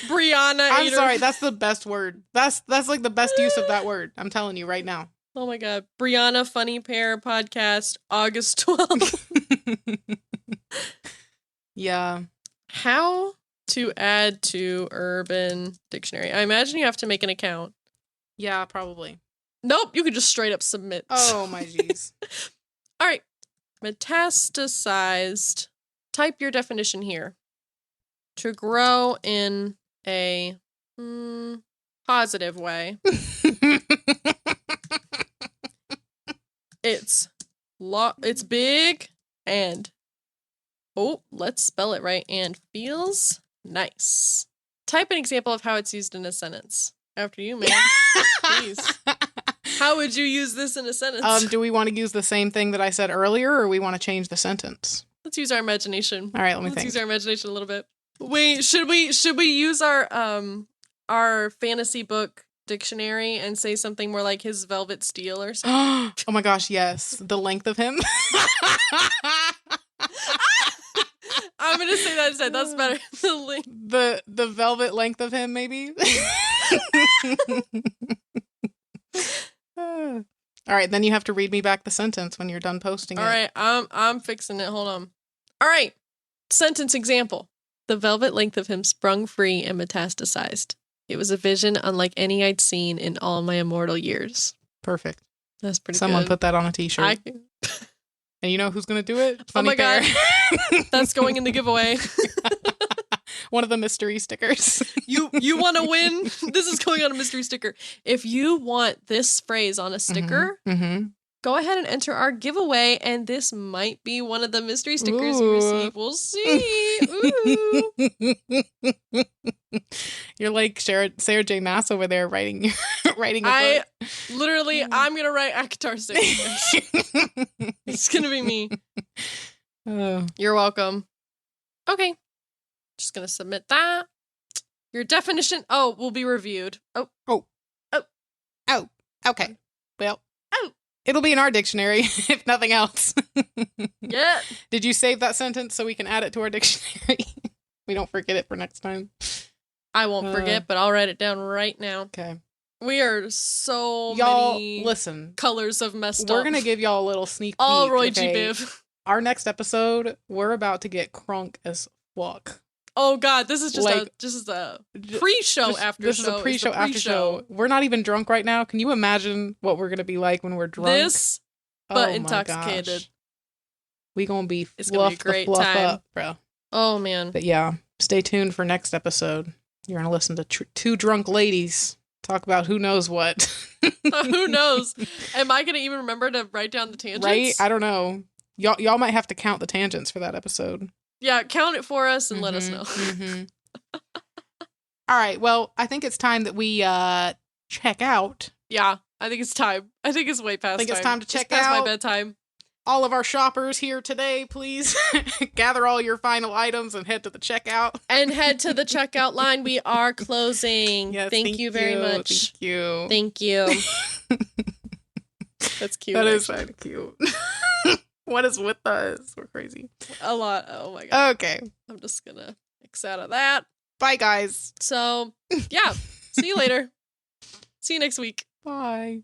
Brianna. I'm sorry, that's the best word. That's like the best use of that word. I'm telling you right now. Oh my god. Brianna Funny Pair podcast, August 12th. Yeah. How to add to Urban Dictionary. I imagine you have to make an account. Yeah, probably. Nope, you could just straight up submit. Oh my jeez. All right. Metastasized. Type your definition here. To grow in a positive way. It's big and let's spell it right, and feels nice. Type an example of how it's used in a sentence. After you, man. Please. How would you use this in a sentence? Do we want to use the same thing that I said earlier, or we want to change the sentence? Let's use our imagination. All right, let me Let's think. use our imagination a little bit. Wait, should we use our fantasy book dictionary and say something more like his velvet steel or something? Oh my gosh, yes. The length of him. I'm gonna say that instead. That's better. The velvet length of him, maybe. All right, then you have to read me back the sentence when you're done posting it. All right, I'm fixing it. Hold on. All right, sentence example. The velvet length of him sprung free and metastasized. It was a vision unlike any I'd seen in all my immortal years. Perfect. That's pretty Someone good. put that on a t-shirt. And you know who's going to do it? Oh my Pair. God. That's going in the giveaway. One of the mystery stickers. You want to win? This is going on a mystery sticker. If you want this phrase on a sticker, go ahead and enter our giveaway, and this might be one of the mystery stickers you receive. We'll see. Ooh. You're like Sarah J. Maas over there writing a book. Literally, I'm going to write Akatar stickers. It's going to be me. Oh. You're welcome. Okay. Just going to submit that. Your definition, will be reviewed. Okay. Well, it'll be in our dictionary, if nothing else. Yeah. Did you save that sentence so we can add it to our dictionary? We don't forget it for next time. I won't forget, but I'll write it down right now. Okay. We are so y'all, many listen, colors of messed up. We're going to give y'all a little sneak peek. All Roy okay? G. Biv. Our next episode, we're about to get crunk as fuck. Oh God, this is just a pre-show after show. This is a pre-show after show. We're not even drunk right now. Can you imagine what we're gonna be like when we're drunk? But intoxicated. We gonna be it's gonna be a great time, up, bro. Oh man. But yeah, stay tuned for next episode. You're gonna listen to two drunk ladies talk about who knows what. Who knows? Am I gonna even remember to write down the tangents? Right? I don't know. Y'all might have to count the tangents for that episode. Yeah, count it for us and let us know. All right. Well, I think it's time that we check out. Yeah, I think it's time. I think it's way past time. I think it's time to check past out. my bedtime. All of our shoppers here today, please gather all your final items and head to the checkout. And head to the checkout line. We are closing. Yes, thank you very much. Thank you. Thank you. That's cute. That is kind of cute. What is with us? We're crazy. A lot. Oh my God. Okay. I'm just gonna X out of that. Bye, guys. So, yeah. See you later. See you next week. Bye.